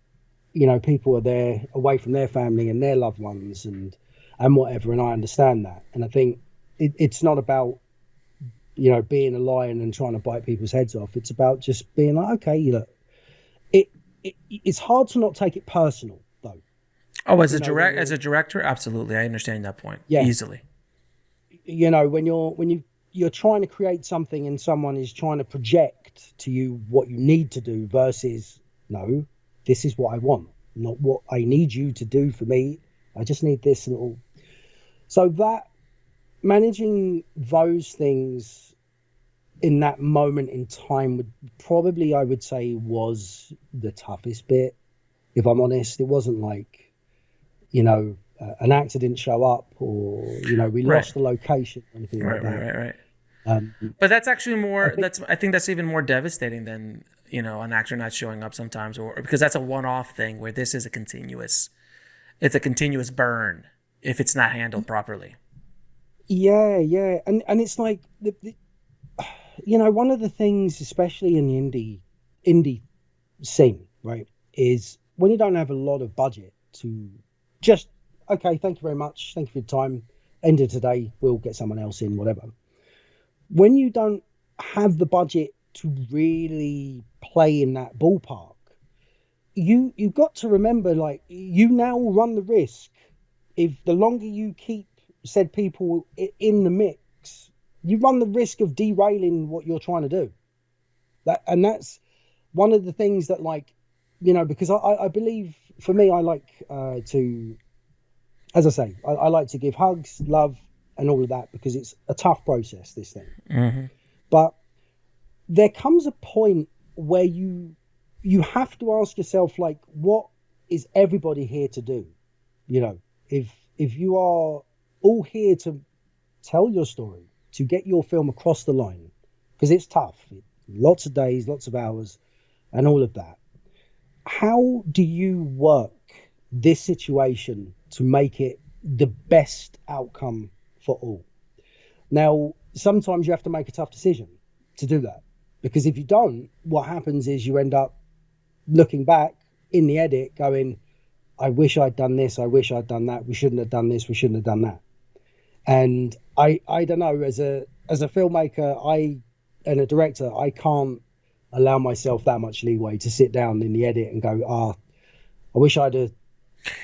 people are there away from their family and their loved ones and whatever, and I understand that. And I think it's not about being a lion and trying to bite people's heads off. It's about just being like, okay, it's hard to not take it personal, though. Oh, as a director, absolutely, I understand that point. Yeah, easily. When you're trying to create something and someone is trying to project to you what you need to do versus, no, this is what I want, not what I need you to do for me. I just need this and all. So that managing those things in that moment in time would probably, I would say, was the toughest bit. If I'm honest, it wasn't like, an actor didn't show up or, we lost the location or anything like that. Right. But that's actually more, I think that's even more devastating than, an actor not showing up sometimes, or because that's a one-off thing, where this is a continuous burn if it's not handled properly. Yeah. And it's like, one of the things, especially in the indie scene, right, is when you don't have a lot of budget to just, okay, thank you very much, thank you for your time, end of today, we'll get someone else in, whatever. When you don't have the budget to really play in that ballpark, you've got to remember, like, you now run the risk, if the longer you keep said people in the mix, you run the risk of derailing what you're trying to do. That's one of the things that, like, because I believe, for me, I like to, as I say, I like to give hugs, love, and all of that, because it's a tough process, this thing. Mm-hmm. But there comes a point where you have to ask yourself, like, what is everybody here to do? If you are all here to tell your story, to get your film across the line, because it's tough, lots of days, lots of hours, and all of that, how do you work this situation to make it the best outcome for all? Now, sometimes you have to make a tough decision to do that, because if you don't, what happens is you end up looking back in the edit going, I wish I'd done this, I wish I'd done that, we shouldn't have done this, we shouldn't have done that. And I don't know, as a filmmaker and a director, I can't allow myself that much leeway to sit down in the edit and go, I wish I'd have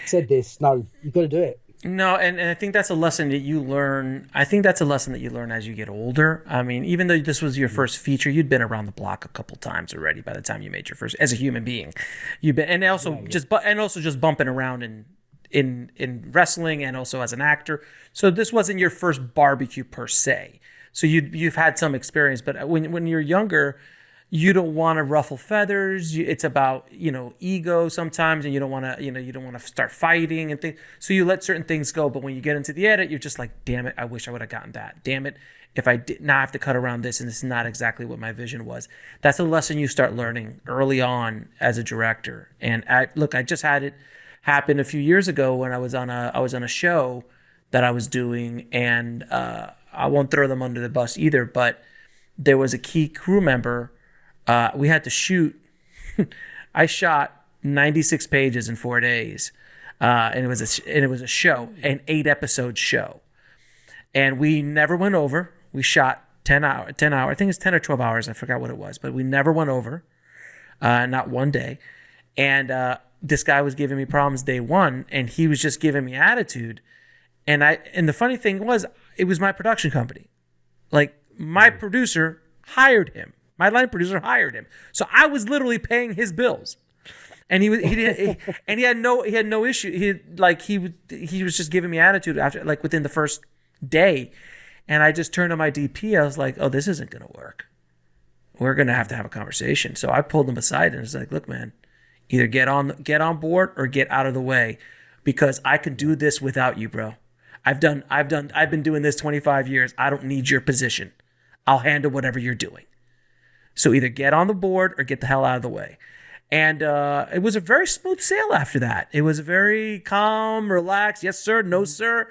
said this. No, you've got to do it. No, and I think that's a lesson that you learn. I think that's a lesson that you learn as you get older. I mean, even though this was your first feature, you'd been around the block a couple times already by the time you made your first, as a human being. You've been, and also just bumping around in wrestling and also as an actor. So this wasn't your first barbecue per se. So you've had some experience, but when you're younger, you don't want to ruffle feathers. It's about, ego sometimes, and you don't want to start fighting and things. So you let certain things go. But when you get into the edit, you're just like, damn it, I wish I would have gotten that. Damn it, if I did, now I have to cut around this, and this is not exactly what my vision was. That's a lesson you start learning early on as a director. And I just had it happen a few years ago when I was on a show that I was doing, and I won't throw them under the bus either, but there was a key crew member. We had to shoot. I shot 96 pages in 4 days, and it was a show, an 8-episode show, and we never went over. We shot 10 hour. I think it's 10 or 12 hours. I forgot what it was, but we never went over, not one day. And this guy was giving me problems day one, and he was just giving me attitude. And the funny thing was, it was my production company. Like, my producer hired him. My line producer hired him. So I was literally paying his bills. And he had no issue. He was just giving me attitude after, like, within the first day. And I just turned to my DP. I was like, oh, this isn't going to work. we're going to have a conversation. So I pulled him aside and was like, look, man, either get on board or get out of the way, because I can do this without you, bro. I've been doing this 25 years. I don't need your position. I'll handle whatever you're doing. So either get on the board or get the hell out of the way. And it was a very smooth sail after that. It was very calm, relaxed. Yes, sir. No, sir.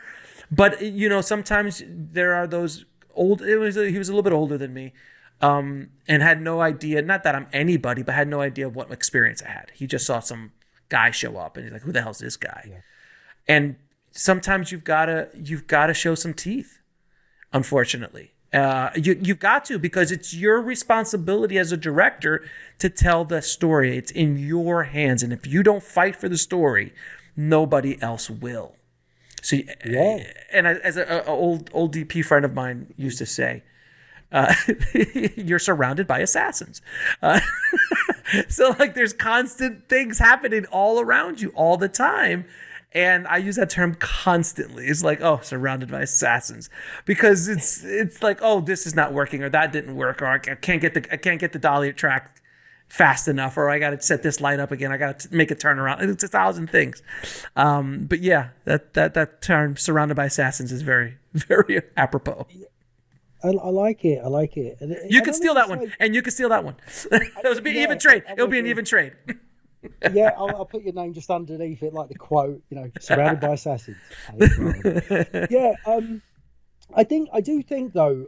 But, sometimes there are those he was a little bit older than me, and had no idea, not that I'm anybody, but had no idea what experience I had. He just saw some guy show up and he's like, who the hell's this guy? Yeah. And sometimes you've got to show some teeth, unfortunately. You've got to, because it's your responsibility as a director to tell the story. It's in your hands. And if you don't fight for the story, nobody else will. So, yeah. And as an old DP friend of mine used to say, you're surrounded by assassins. So there's constant things happening all around you all the time. And I use that term constantly. It's like, oh, surrounded by assassins, because it's like, oh, this is not working, or that didn't work, or I can't get the dolly track fast enough, or I got to set this light up again. I got to make it turn around. It's 1,000 things. But yeah, that term, surrounded by assassins, is very, very apropos. I like it. I like it. You can steal that one, and you can steal that one. It'll be an even trade. It'll be an even trade. Yeah, I'll put your name just underneath it, like the quote, surrounded by assassins. Yeah, I do think though,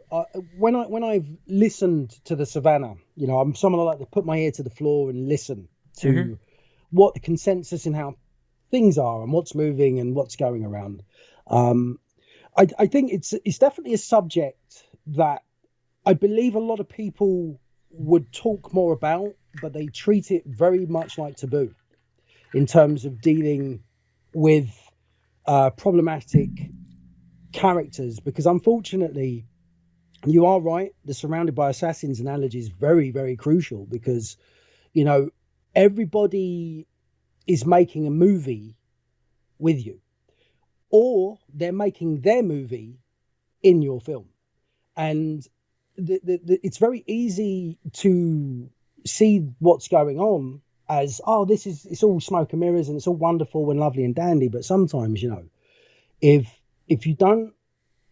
when I've listened to the Savannah, I'm someone I like to put my ear to the floor and listen to what the consensus and how things are and what's moving and what's going around. I think it's definitely a subject that I believe a lot of people would talk more about, but they treat it very much like taboo in terms of dealing with problematic characters, because unfortunately, you are right, the surrounded by assassins analogy is very, very crucial, because everybody is making a movie with you, or they're making their movie in your film. And it's very easy to see what's going on as, oh, it's all smoke and mirrors and it's all wonderful and lovely and dandy. But sometimes, if you don't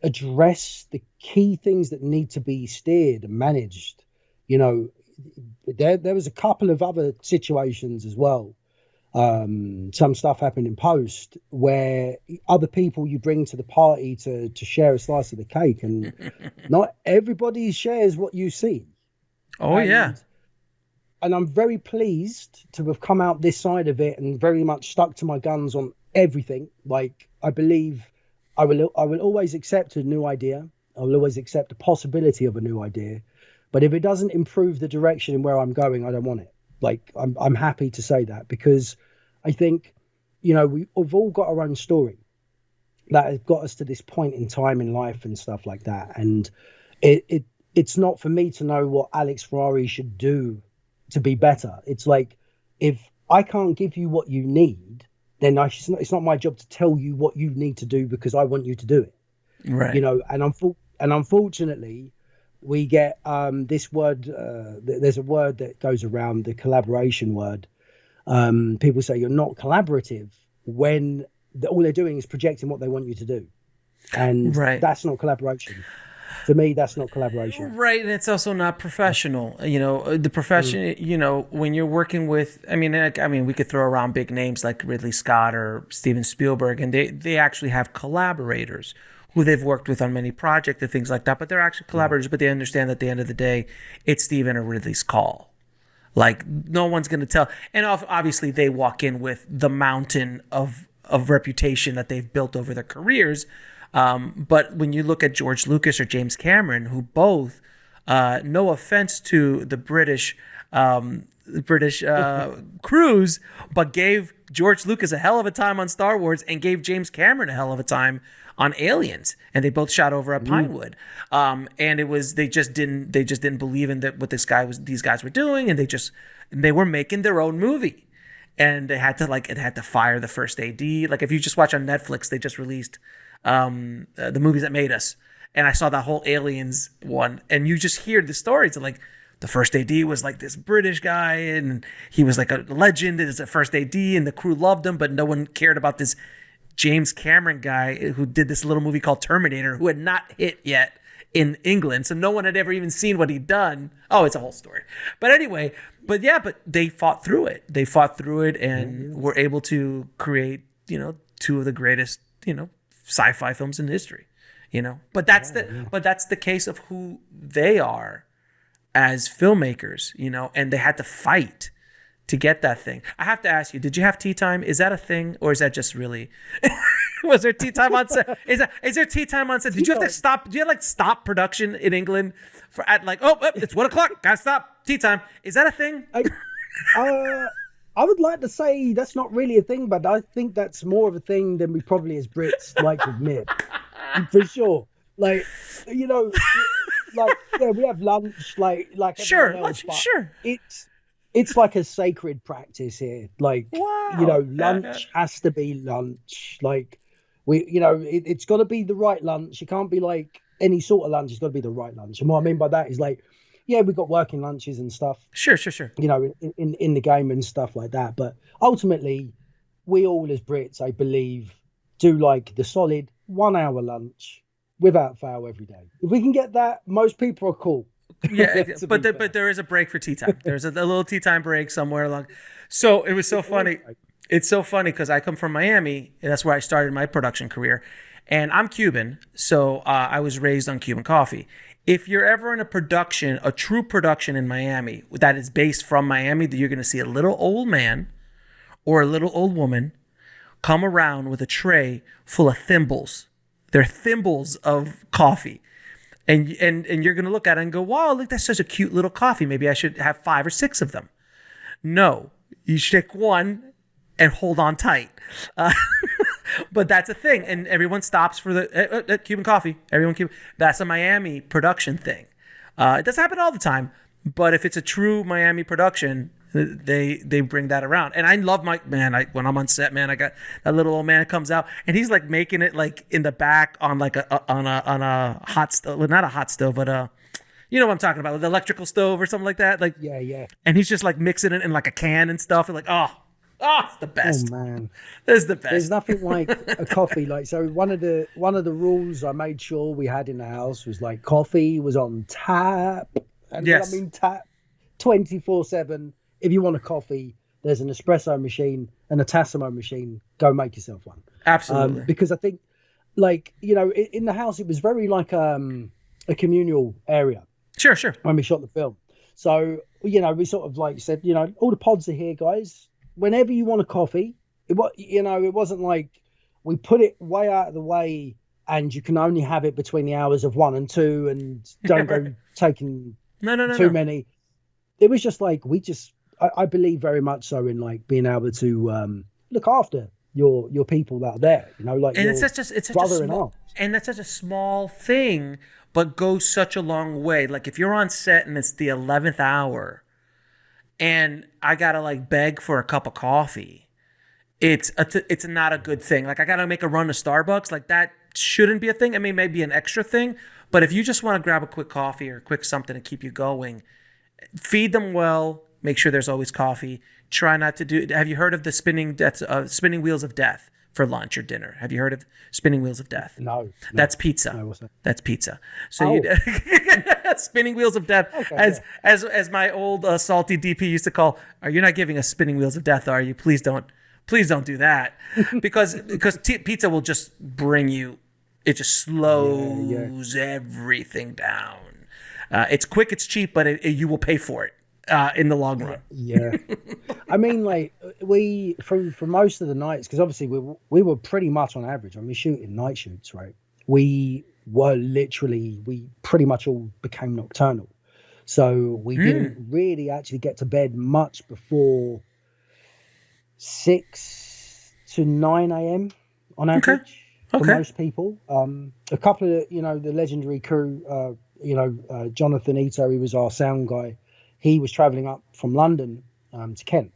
address the key things that need to be steered and managed, there was a couple of other situations as well. Some stuff happened in post where other people you bring to the party to share a slice of the cake, and not everybody shares what you see. Oh, yeah. And I'm very pleased to have come out this side of it and very much stuck to my guns on everything. Like, I believe I will always accept a new idea. I will always accept the possibility of a new idea. But if it doesn't improve the direction and where I'm going, I don't want it. Like, I'm happy to say that, because I think, we've all got our own story that has got us to this point in time in life and stuff like that. And it's not for me to know what Alex Ferrari should do to be better. It's like, if I can't give you what you need, then it's not my job to tell you what you need to do because I want you to do it. Right. And unfortunately, we get this word. There's a word that goes around, the collaboration word. People say you're not collaborative when all they're doing is projecting what they want you to do, and that's not collaboration. To me, that's not collaboration. Right, and it's also not professional. The profession. When you're working with, I mean, we could throw around big names like Ridley Scott or Steven Spielberg, and they actually have collaborators who they've worked with on many projects and things like that. But they're actually collaborators, but they understand that at the end of the day, it's Steven or Ridley's call. Like, no one's going to tell. And obviously, they walk in with the mountain of reputation that they've built over their careers. But when you look at George Lucas or James Cameron, who both, no offense to the British crews, but gave George Lucas a hell of a time on Star Wars and gave James Cameron a hell of a time on Aliens, and they both shot over at Pinewood. And it was they just didn't believe in what these guys were doing, and they were making their own movie. And it had to fire the first AD. Like, if you just watch on Netflix, they just released the movies that made us. And I saw that whole Aliens one, and you just hear the stories of, like, the first AD was like this British guy, and he was like a legend as a first AD, and the crew loved him, but no one cared about this James Cameron guy who did this little movie called Terminator, who had not hit yet in England. So no one had ever even seen what he'd done. Oh, it's a whole story. But anyway, but they fought through it. They fought through it and were able to create, two of the greatest, sci-fi films in history, But that's the case of who they are as filmmakers, and they had to fight to get that thing. I have to ask you, did you have tea time? Is that a thing, or is that just really? Was there tea time on set? Is there tea time on set? Did you have to stop? Do you have stop production in England at it's 1 o'clock, gotta stop, tea time? Is that a thing? I would like to say that's not really a thing, but I think that's more of a thing than we probably as Brits like to admit, for sure. We have lunch, sure, else, sure. It's like a sacred practice here. Lunch has to be lunch. It's got to be the right lunch. It can't be like any sort of lunch. It's got to be the right lunch. And what I mean by that is we've got working lunches and stuff. Sure. In the game and stuff like that. But ultimately, we all as Brits, I believe, do the solid 1 hour lunch without fail every day. If we can get that, most people are cool. Yeah, but there is a break for tea time. There's a little tea time break somewhere along. So it was so funny. It's so funny because I come from Miami, and that's where I started my production career. And I'm Cuban, so I was raised on Cuban coffee. If you're ever in a true production in Miami that is based from Miami, that you're going to see a little old man or a little old woman come around with a tray full of thimbles. They're thimbles of coffee. And you're going to look at it and go, wow, look, that's such a cute little coffee. Maybe I should have 5 or 6 of them. No, you should take one and hold on tight. But that's a thing. And everyone stops for the Cuban coffee. That's a Miami production thing. It doesn't happen all the time. But if it's a true Miami production, they bring that around. And I love when I'm on set, man, I got that little old man that comes out and he's making it in the back on a hot stove, well, not a hot stove, but you know what I'm talking about, the electrical stove or something like that. Yeah. And he's just mixing it in a can and stuff. And it's the best. Oh man, it's the best. There's nothing like a coffee. So one of the rules I made sure we had in the house was coffee was on tap. And yes. I mean tap 24/7. If you want a coffee, there's an espresso machine and a Tassimo machine. Go make yourself one. Absolutely. Because I think, in the house, it was very a communal area. Sure. When we shot the film. So, we sort of said, all the pods are here, guys. Whenever you want a coffee, it wasn't we put it way out of the way and you can only have it between the hours of 1 and 2 and don't go taking too many. It was just I believe very much so in being able to look after your people that are there, and it's such a small thing, but goes such a long way. If you're on set and it's the 11th hour, and I gotta beg for a cup of coffee, it's not a good thing. I gotta make a run to Starbucks. That shouldn't be a thing. I mean, maybe an extra thing, but if you just want to grab a quick coffee or a quick something to keep you going, feed them well. Make sure there's always coffee. Try not to do. Have you heard of the spinning wheels of death for lunch or dinner? Have you heard of spinning wheels of death? No. That's pizza. No, what's that? That's pizza. So spinning wheels of death, as my old salty DP used to call. You're not giving us spinning wheels of death, are you? Please don't do that, because pizza will just bring you. It just slows everything down. It's quick, it's cheap, but you will pay for it in the long run. Yeah. I mean, we for most of the nights, because obviously we were pretty much on average when we shooting night shoots, right? We pretty much all became nocturnal. So we didn't really actually get to bed much before 6 to 9 a.m. on average for most people. A couple of, the legendary crew, Jonathan Ito, he was our sound guy. He was traveling up from London to Kent.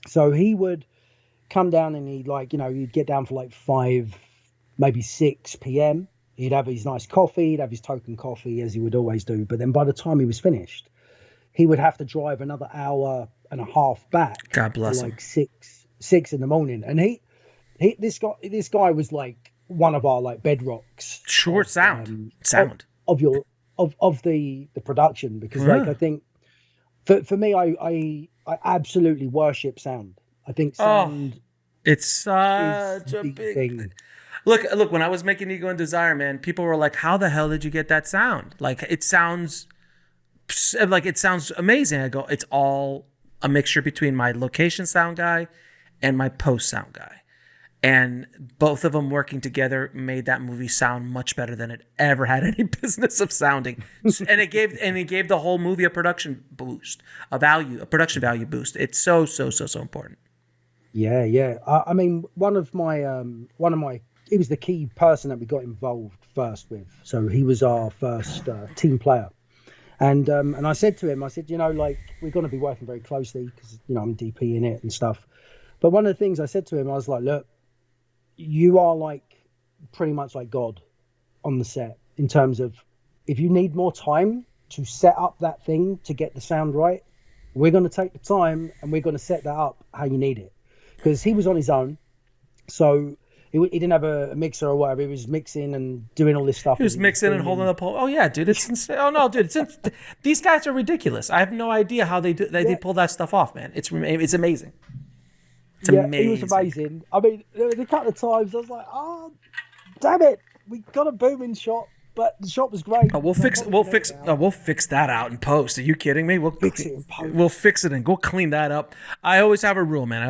So he would come down and he'd get down for 5, maybe 6 p.m. He'd have his nice coffee, he'd have his token coffee as he would always do. But then by the time he was finished, he would have to drive another hour and a half back. God bless like him. six in the morning. And this guy was like one of our like bedrocks. Short sound. Of the production, because like I think for me, I absolutely worship sound. I think sound. It's such a big thing. Look, when I was making Ego and Desire, man, people were like, how the hell did you get that sound? Like, it sounds amazing. I go, it's all a mixture between my location sound guy and my post sound guy. And both of them working together made that movie sound much better than it ever had any business of sounding. And it gave the whole movie a production boost, a production value boost. It's so important. Yeah. I mean, one of my, he was the key person that we got involved first with. So he was our first team player. And I said to him, like, we're going to be working very closely because, I'm DP in it and stuff. But one of the things I said to him, I was like, look, you are like pretty much like God on the set in terms of if you need more time to set up that thing to get the sound right, we're going to take the time and we're going to set that up how you need it. Because he was on his own. So he didn't have a mixer or whatever. He was mixing and doing all this stuff. He was mixing and holding up. Oh yeah, dude, it's insane. Oh no, dude, these guys are ridiculous. I have no idea how they pull that stuff off, man. It's amazing. It's amazing. He was amazing. I mean, there was a couple of times I was like, oh, damn it, we got a booming shot, but the shot was great. Oh, we'll fix that out in post. Are you kidding me? We'll fix it in post. We'll fix it and go clean that up. I always have a rule, man.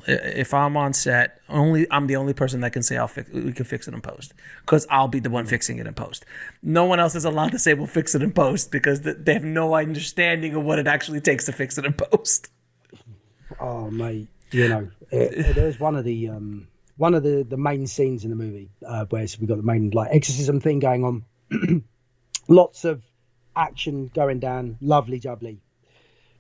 If I'm on set, I'm the only person that can say we can fix it in post, because I'll be the one fixing it in post. No one else is allowed to say we'll fix it in post because they have no understanding of what it actually takes to fix it in post. Oh, mate. There's one of the main scenes in the movie where we got the main like exorcism thing going on. Lots of action going down, lovely jubbly.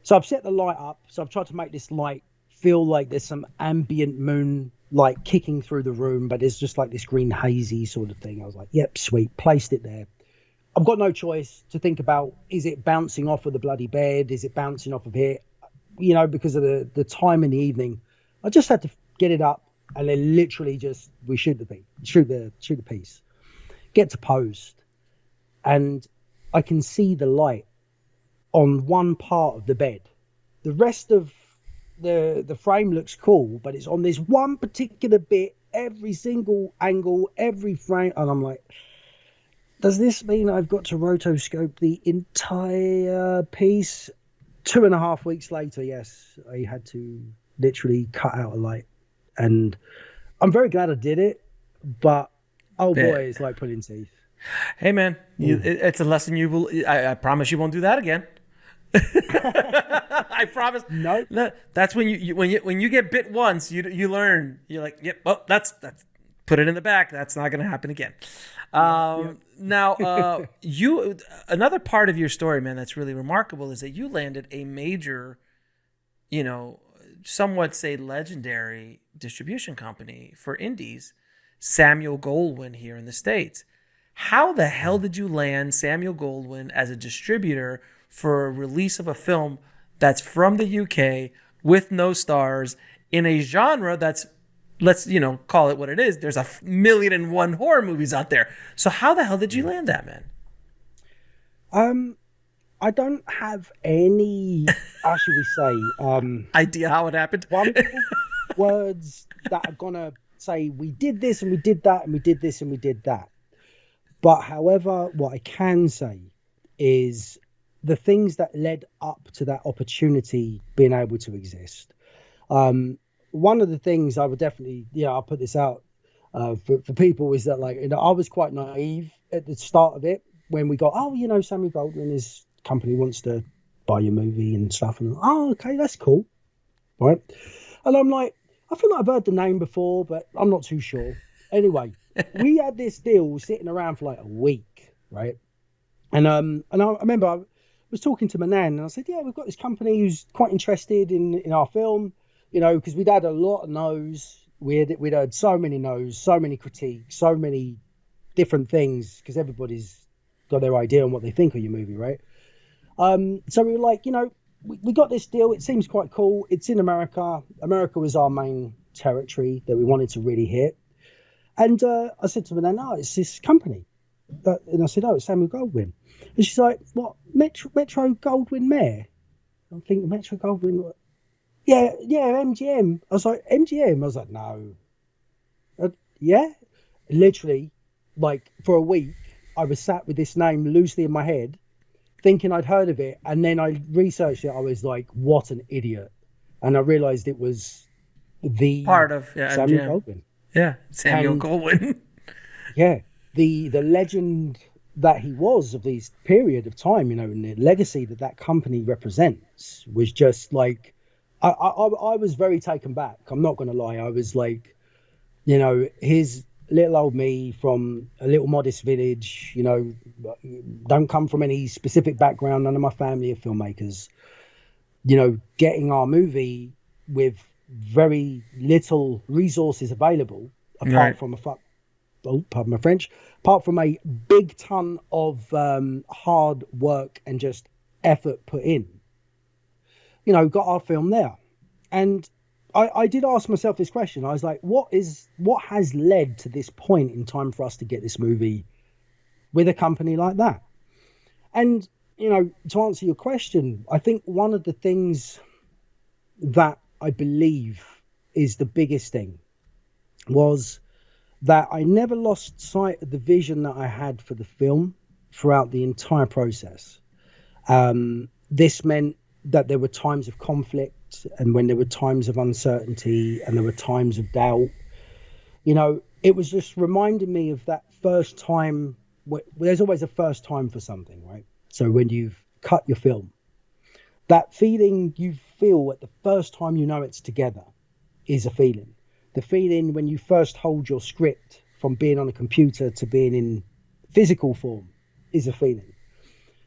So I've set the light up. So I've tried to make this light feel like there's some ambient moon like kicking through the room, but it's just like this green hazy sort of thing. I was like, yep, sweet, placed it there. I've got no choice to think about, is it bouncing off of the bloody bed? Is it bouncing off of here? Because of the time in the evening, I just had to get it up and then literally we shoot the piece, get to post, and I can see the light on one part of the bed. The rest of the frame looks cool, but it's on this one particular bit, every single angle, every frame, and I'm like, does this mean I've got to rotoscope the entire piece? 2.5 weeks later, yes, I had to literally cut out a light, and I'm very glad I did it. But boy, it's like pulling teeth. Hey, man, it's a lesson you will. I promise you won't do that again. I promise. No, that's when you get bit once, you learn. You're like, yep. Oh, that's put it in the back. That's not going to happen again. Now, another part of your story, man, that's really remarkable is that you landed a major, somewhat say legendary distribution company for indies, Samuel Goldwyn here in the States. How the hell did you land Samuel Goldwyn as a distributor for a release of a film that's from the UK with no stars in a genre that's, let's call it what it is. There's 1,000,001 horror movies out there. So how the hell did you land that, man? I don't have any, how should we say, idea how it happened. Words that are gonna say we did this and we did that and we did this and we did that. But however, what I can say is the things that led up to that opportunity being able to exist. One of the things I would definitely, I'll put this out for people, is that I was quite naive at the start of it when we got, Samuel Goldwyn, his company wants to buy your movie and stuff. And okay, that's cool. Right. And I'm like, I feel like I've heard the name before, but I'm not too sure. Anyway, we had this deal sitting around for like a week. Right. And I remember I was talking to Manan and I said, yeah, we've got this company who's quite interested in our film. Because we'd had a lot of no's. We'd heard so many no's, so many critiques, so many different things, because everybody's got their idea on what they think of your movie, right? So we were like, we got this deal. It seems quite cool. It's in America. America was our main territory that we wanted to really hit. And I said to her, no, it's this company. And I said, oh, it's Samuel Goldwyn. And she's like, what, Metro Goldwyn Mayer? I'm thinking, Metro Goldwyn, what? Yeah, MGM. I was like, MGM? I was like, no. Yeah? Literally, like, for a week, I was sat with this name loosely in my head, thinking I'd heard of it. And then I researched it. I was like, what an idiot. And I realized it was the part of Samuel MGM. Goldwyn. Yeah, Samuel Goldwyn. Yeah, the legend that he was of this period of time, and the legacy that company represents was just like, I was very taken back. I'm not going to lie. I was like, his little old me from a little modest village, don't come from any specific background. None of my family are filmmakers, getting our movie with very little resources available apart from pardon my French, apart from a big ton of hard work and just effort put in, got our film there. And I did ask myself this question. I was like, what has led to this point in time for us to get this movie with a company like that? And, to answer your question, I think one of the things that I believe is the biggest thing was that I never lost sight of the vision that I had for the film throughout the entire process. This meant that there were times of conflict, and when there were times of uncertainty and there were times of doubt, it was just reminding me of that first time. There's always a first time for something, right? So when you've cut your film, that feeling you feel at the first time it's together is a feeling. The feeling when you first hold your script from being on a computer to being in physical form is a feeling.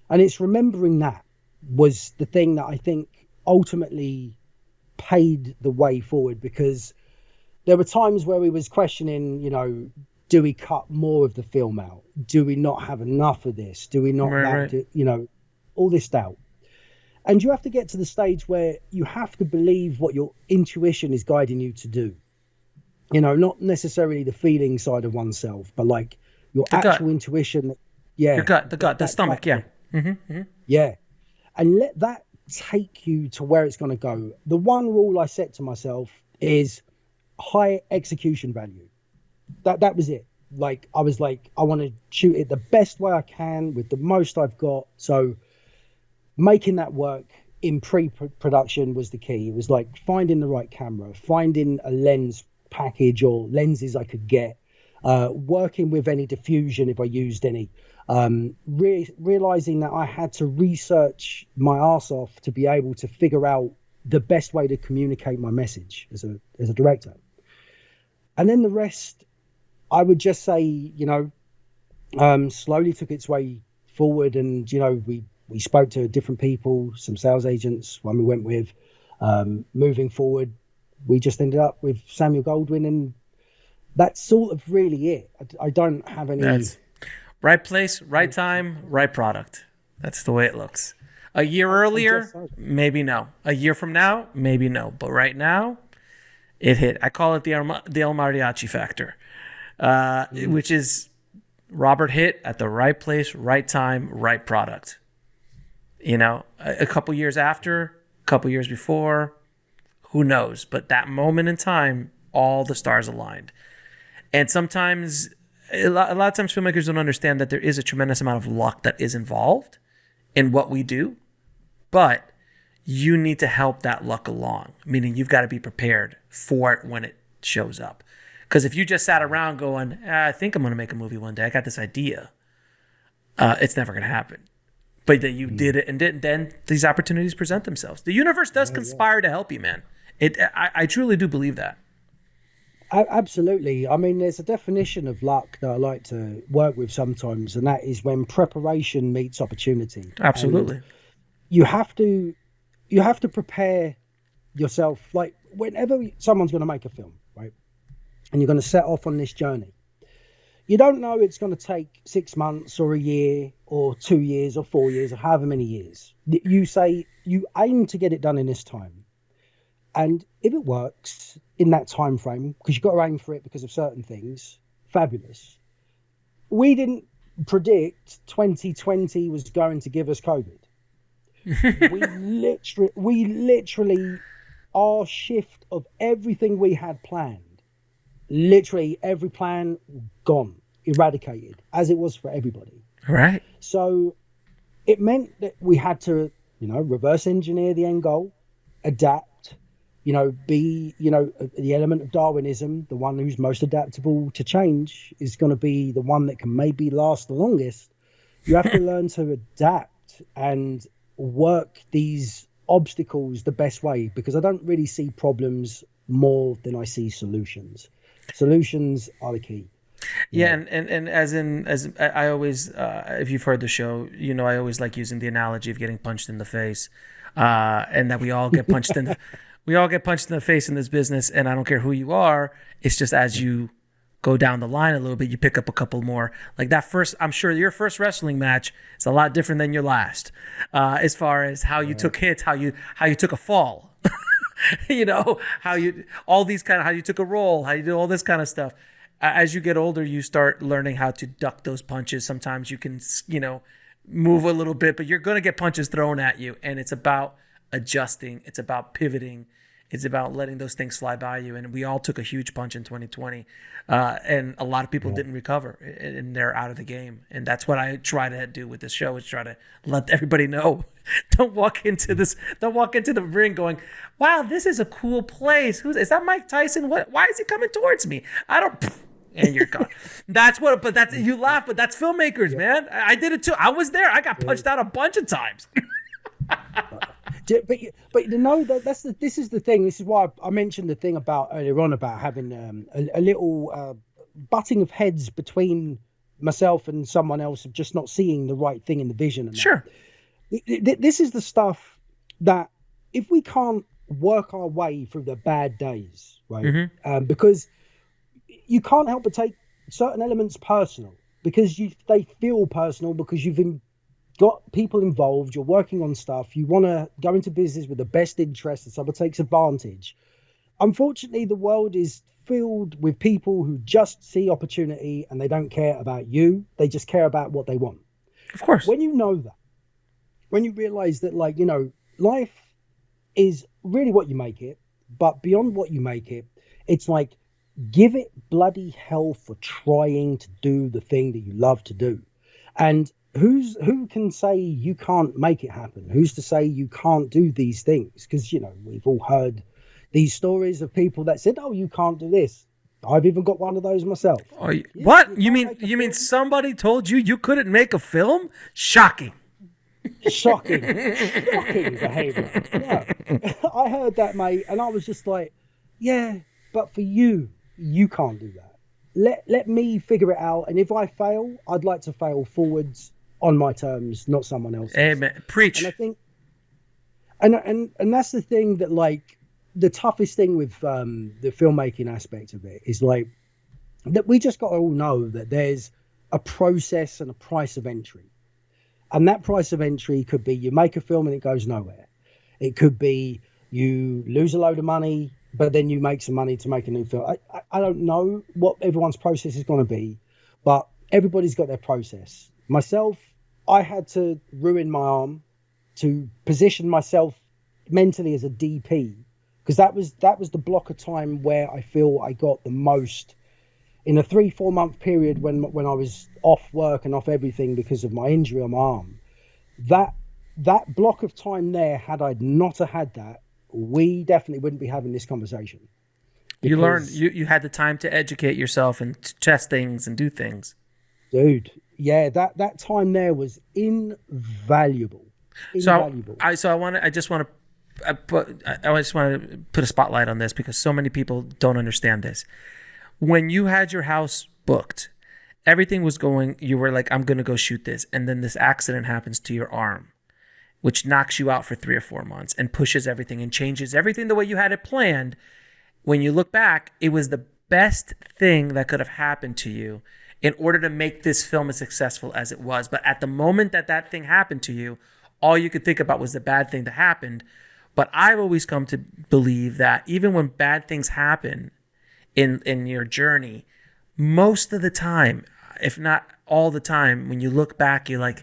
And it's remembering that was the thing that I think ultimately paid the way forward, because there were times where we was questioning, do we cut more of the film out? Do we not have enough of this? Do we not, all this doubt. And you have to get to the stage where you have to believe what your intuition is guiding you to do. Not necessarily the feeling side of oneself, but like your actual intuition. Yeah. Your gut, the stomach. Yeah. Mm-hmm. Yeah. And let that take you to where it's going to go. The one rule I set to myself is high execution value. That was it. Like, I was like, I want to shoot it the best way I can with the most I've got. So making that work in pre-production was the key. It was like finding the right camera, finding a lens package or lenses I could get, working with any diffusion if I used any, realizing that I had to research my arse off to be able to figure out the best way to communicate my message as a director. And then the rest, I would just say, slowly took its way forward. And, we spoke to different people, some sales agents, one we went with. Moving forward, we just ended up with Samuel Goldwyn, and that's sort of really it. I don't have any... That's right place, right time, right product. That's the way it looks. A year earlier, maybe no. A year from now, maybe no. But right now, it hit. I call it the El Mariachi factor, which is Robert hit at the right place, right time, right product. A couple years after, a couple years before, who knows? But that moment in time, all the stars aligned. And sometimes, a lot of times, filmmakers don't understand that there is a tremendous amount of luck that is involved in what we do. But you need to help that luck along, meaning you've got to be prepared for it when it shows up. Because if you just sat around going, I think I'm going to make a movie one day, I got this idea, it's never going to happen. But that you did it, and then these opportunities present themselves. The universe does conspire to help you, man. I truly do believe that. Absolutely. I mean, there's a definition of luck that I like to work with sometimes, and that is when preparation meets opportunity. Absolutely. And you have to prepare yourself. Like, whenever someone's going to make a film, right, and you're going to set off on this journey, You don't know it's going to take 6 months or a year or 2 years or 4 years or however many years. You say you aim to get it done in this time. And if it works in that time frame, because you've got to aim for it because of certain things, fabulous. We didn't predict 2020 was going to give us COVID. we literally, our shift of everything we had planned, literally every plan gone, eradicated, as it was for everybody. Right. So it meant that we had to, reverse engineer the end goal, adapt, be, the element of Darwinism, the one who's most adaptable to change is going to be the one that can maybe last the longest. You have to learn to adapt and work these obstacles the best way, because I don't really see problems more than I see solutions. Solutions are the key. Yeah, and as I always, if you've heard the show, I always like using the analogy of getting punched in the face, and that we all get punched in the face in this business, and I don't care who you are. It's just as you go down the line a little bit, you pick up a couple more. Like that first, I'm sure your first wrestling match is a lot different than your last, as far as how you took hits, how you took a fall, how you took a roll, how you do all this kind of stuff. As you get older, you start learning how to duck those punches. Sometimes you can, move a little bit, but you're going to get punches thrown at you. And it's about adjusting. It's about pivoting. It's about letting those things fly by you. And we all took a huge punch in 2020. And a lot of people didn't recover, and they're out of the game. And that's what I try to do with this show, is try to let everybody know. Don't walk into the ring going, wow, this is a cool place. Is that Mike Tyson? Why is he coming towards me? And you're gone. You laugh, but that's Filmmakers, man. I did it too. I was there. I got punched out a bunch of times. But this is the thing. This is why I mentioned the thing about earlier on about having a little butting of heads between myself and someone else, of just not seeing the right thing in the vision. And sure. This is the stuff that if we can't work our way through the bad days, right? Mm-hmm. Because you can't help but take certain elements personal, because they feel personal, because you've got people involved, you're working on stuff, you want to go into business with the best interest, and someone takes advantage. Unfortunately, the world is filled with people who just see opportunity and they don't care about you. They just care about what they want. Of course. When you know that, when you realize that, life is really what you make it, but beyond what you make it, it's like, give it bloody hell for trying to do the thing that you love to do. And who can say you can't make it happen? Who's to say you can't do these things? Because, we've all heard these stories of people that said, oh, you can't do this. I've even got one of those myself. Oh, what? You mean somebody told you couldn't make a film? Shocking. Shocking behavior. Yeah. I heard that, mate, and I was just like, yeah, but for you can't do that. Let me figure it out, and if I fail, I'd like to fail forwards on my terms, not someone else's. Amen. Preach. And I think, and that's the thing that, the toughest thing with the filmmaking aspect of it is that we just got to all know that there's a process and a price of entry. And that price of entry could be you make a film and it goes nowhere. It could be you lose a load of money, but then you make some money to make a new film. I don't know what everyone's process is going to be, but everybody's got their process. Myself, I had to ruin my arm to position myself mentally as a DP, because that was the block of time where I feel I got the most in a 3-4 month period when I was off work and off everything because of my injury on my arm. That block of time there, had I not had that, we definitely wouldn't be having this conversation. You learned, you had the time to educate yourself and to test things and do things. Dude, yeah, that time there was invaluable. Invaluable. I just want to put a spotlight on this, because so many people don't understand this. When you had your house booked, everything was going, you were like, I'm going to go shoot this. And then this accident happens to your arm, which knocks you out for 3 or 4 months and pushes everything and changes everything the way you had it planned. When you look back, it was the best thing that could have happened to you. in order to make this film as successful as it was. But at the moment that thing happened to you, all you could think about was the bad thing that happened. But I've always come to believe that even when bad things happen in your journey, most of the time, if not all the time, when you look back, you're like,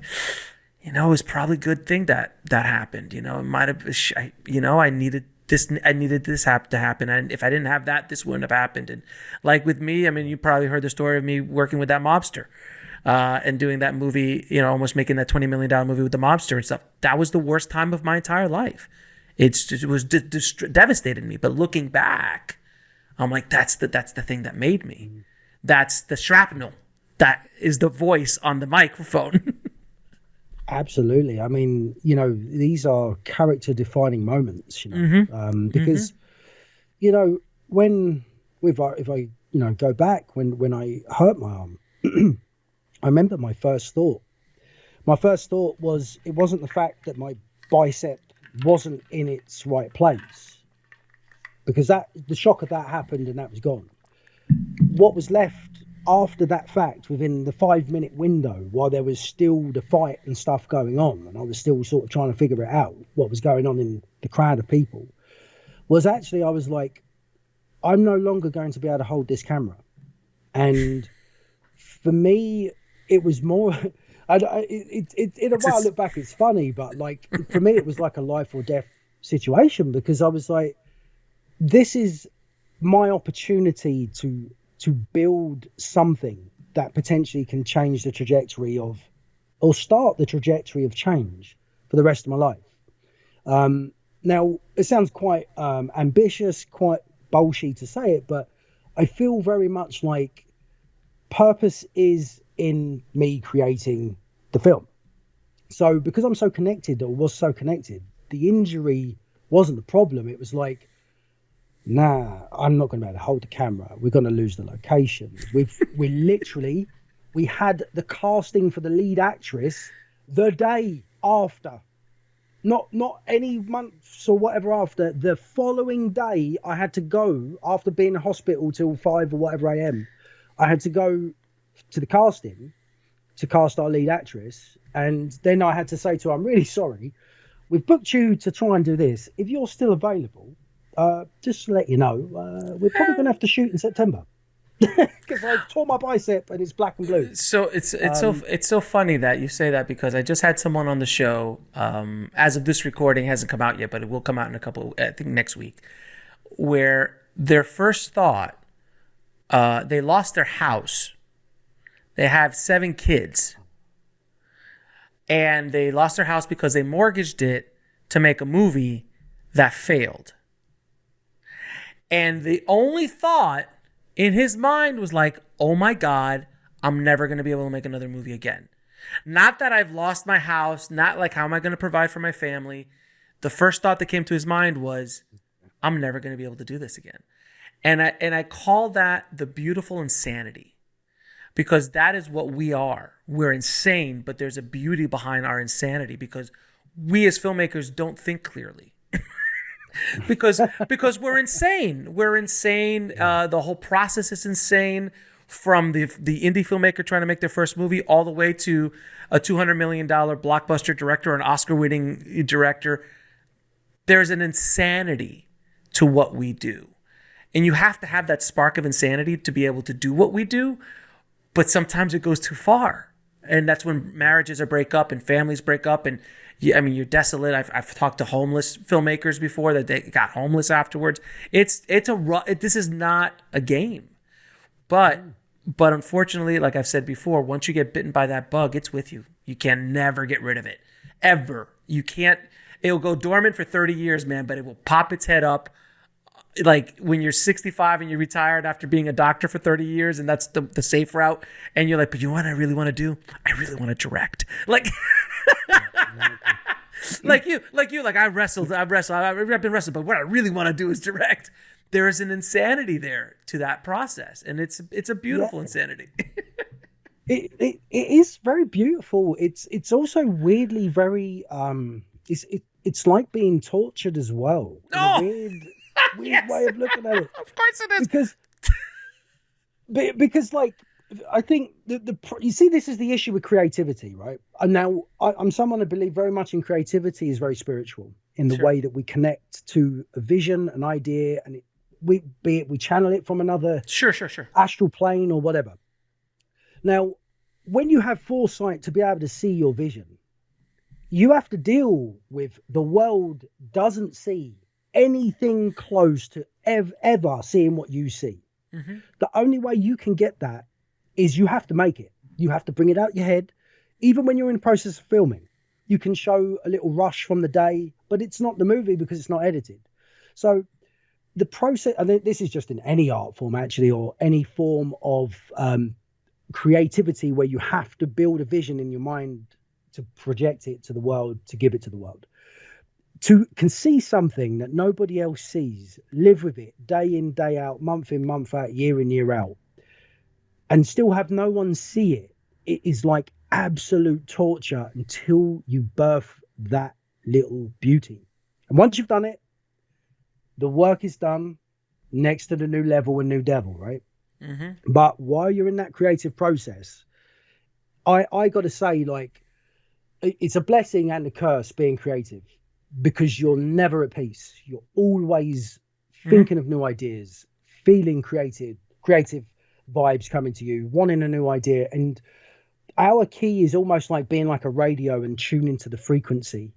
it was probably a good thing that happened. It might have, I needed this to happen. And if I didn't have that, this wouldn't have happened. And like with me, I mean, you probably heard the story of me working with that mobster and doing that movie, almost making that $20 million movie with the mobster and stuff. That was the worst time of my entire life. It was devastated me. But looking back, I'm like, that's the thing that made me. That's the shrapnel. That is the voice on the microphone. Absolutely. I mean, these are character defining moments, because, when if I go back when I hurt my arm, I remember my first thought was, it wasn't the fact that my bicep wasn't in its right place, because the shock of that happened and that was gone. What was left after that fact, within the 5-minute window, while there was still the fight and stuff going on, and I was still sort of trying to figure it out, what was going on in the crowd of people, was actually, I was like, I'm no longer going to be able to hold this camera. And for me, it was more, in a way I look back, it's funny, but like, for me, it was like a life or death situation, because I was like, this is my opportunity to build something that potentially can change the trajectory of, or start the trajectory of change for the rest of my life. Now, it sounds quite ambitious, quite bullshit to say it, but I feel very much like purpose is in me creating the film. So because I'm so connected, or was so connected, the injury wasn't the problem. It was like, nah, I'm not going to be able to hold the camera. We're going to lose the location. We had the casting for the lead actress the day after. Not any months or whatever after. The following day, I had to go, after being in hospital till 5 or whatever a.m., I had to go to the casting to cast our lead actress. And then I had to say to her, I'm really sorry. We've booked you to try and do this. If you're still available, just to let you know, we're probably going to have to shoot in September, because I tore my bicep and it's black and blue. So it's so funny that you say that, because I just had someone on the show. As of this recording, it hasn't come out yet, but it will come out in I think next week, where their first thought, they lost their house. They have 7 kids, and they lost their house because they mortgaged it to make a movie that failed. And the only thought in his mind was like, oh my God, I'm never going to be able to make another movie again. Not that I've lost my house, not like how am I going to provide for my family. The first thought that came to his mind was, I'm never going to be able to do this again. And I call that the beautiful insanity, because that is what we are. We're insane, but there's a beauty behind our insanity, because we as filmmakers don't think clearly. because we're insane. We're insane. The whole process is insane, from the indie filmmaker trying to make their first movie all the way to a $200 million blockbuster director, an Oscar-winning director. There's an insanity to what we do. And you have to have that spark of insanity to be able to do what we do. But sometimes it goes too far. And that's when marriages break up and families break up. And you're desolate. I've talked to homeless filmmakers before that they got homeless afterwards. This is not a game. But unfortunately, like I've said before, once you get bitten by that bug, it's with you. You can never get rid of it. Ever. You can't. It'll go dormant for 30 years, man, but it will pop its head up. Like when you're 65 and you're retired after being a doctor for 30 years, and that's the safe route. And you're like, but you know what I really want to do? I really want to direct. Like, like I wrestled, I've been wrestled, but what I really want to do is direct. There is an insanity there to that process, and it's a beautiful insanity. It is very beautiful. It's also weirdly very it's like being tortured as well. Oh! Weird way of looking at it. Of course it is. Because like I think you see, this is the issue with creativity, right? And now I'm someone who believes very much in creativity is very spiritual in the Sure. way that we connect to a vision, an idea, and we channel it from another Sure, sure, sure. astral plane or whatever. Now, when you have foresight to be able to see your vision, you have to deal with the world doesn't see anything close to ever seeing what you see. Mm-hmm. The only way you can get that is you have to make it. You have to bring it out your head. Even when you're in the process of filming, you can show a little rush from the day, but it's not the movie because it's not edited. So the process, and this is just in any art form actually, or any form of creativity where you have to build a vision in your mind to project it to the world, to give it to the world. Can see something that nobody else sees, live with it day in, day out, month in, month out, year in, year out, and still have no one see it, it is like absolute torture until you birth that little beauty. And once you've done it, the work is done, next to the new level and new devil, right? Mm-hmm. But while you're in that creative process, I got to say, like, it's a blessing and a curse being creative, because you're never at peace. You're always thinking of new ideas, feeling creative vibes coming to you, wanting a new idea. And our key is almost like being like a radio and tuning to the frequency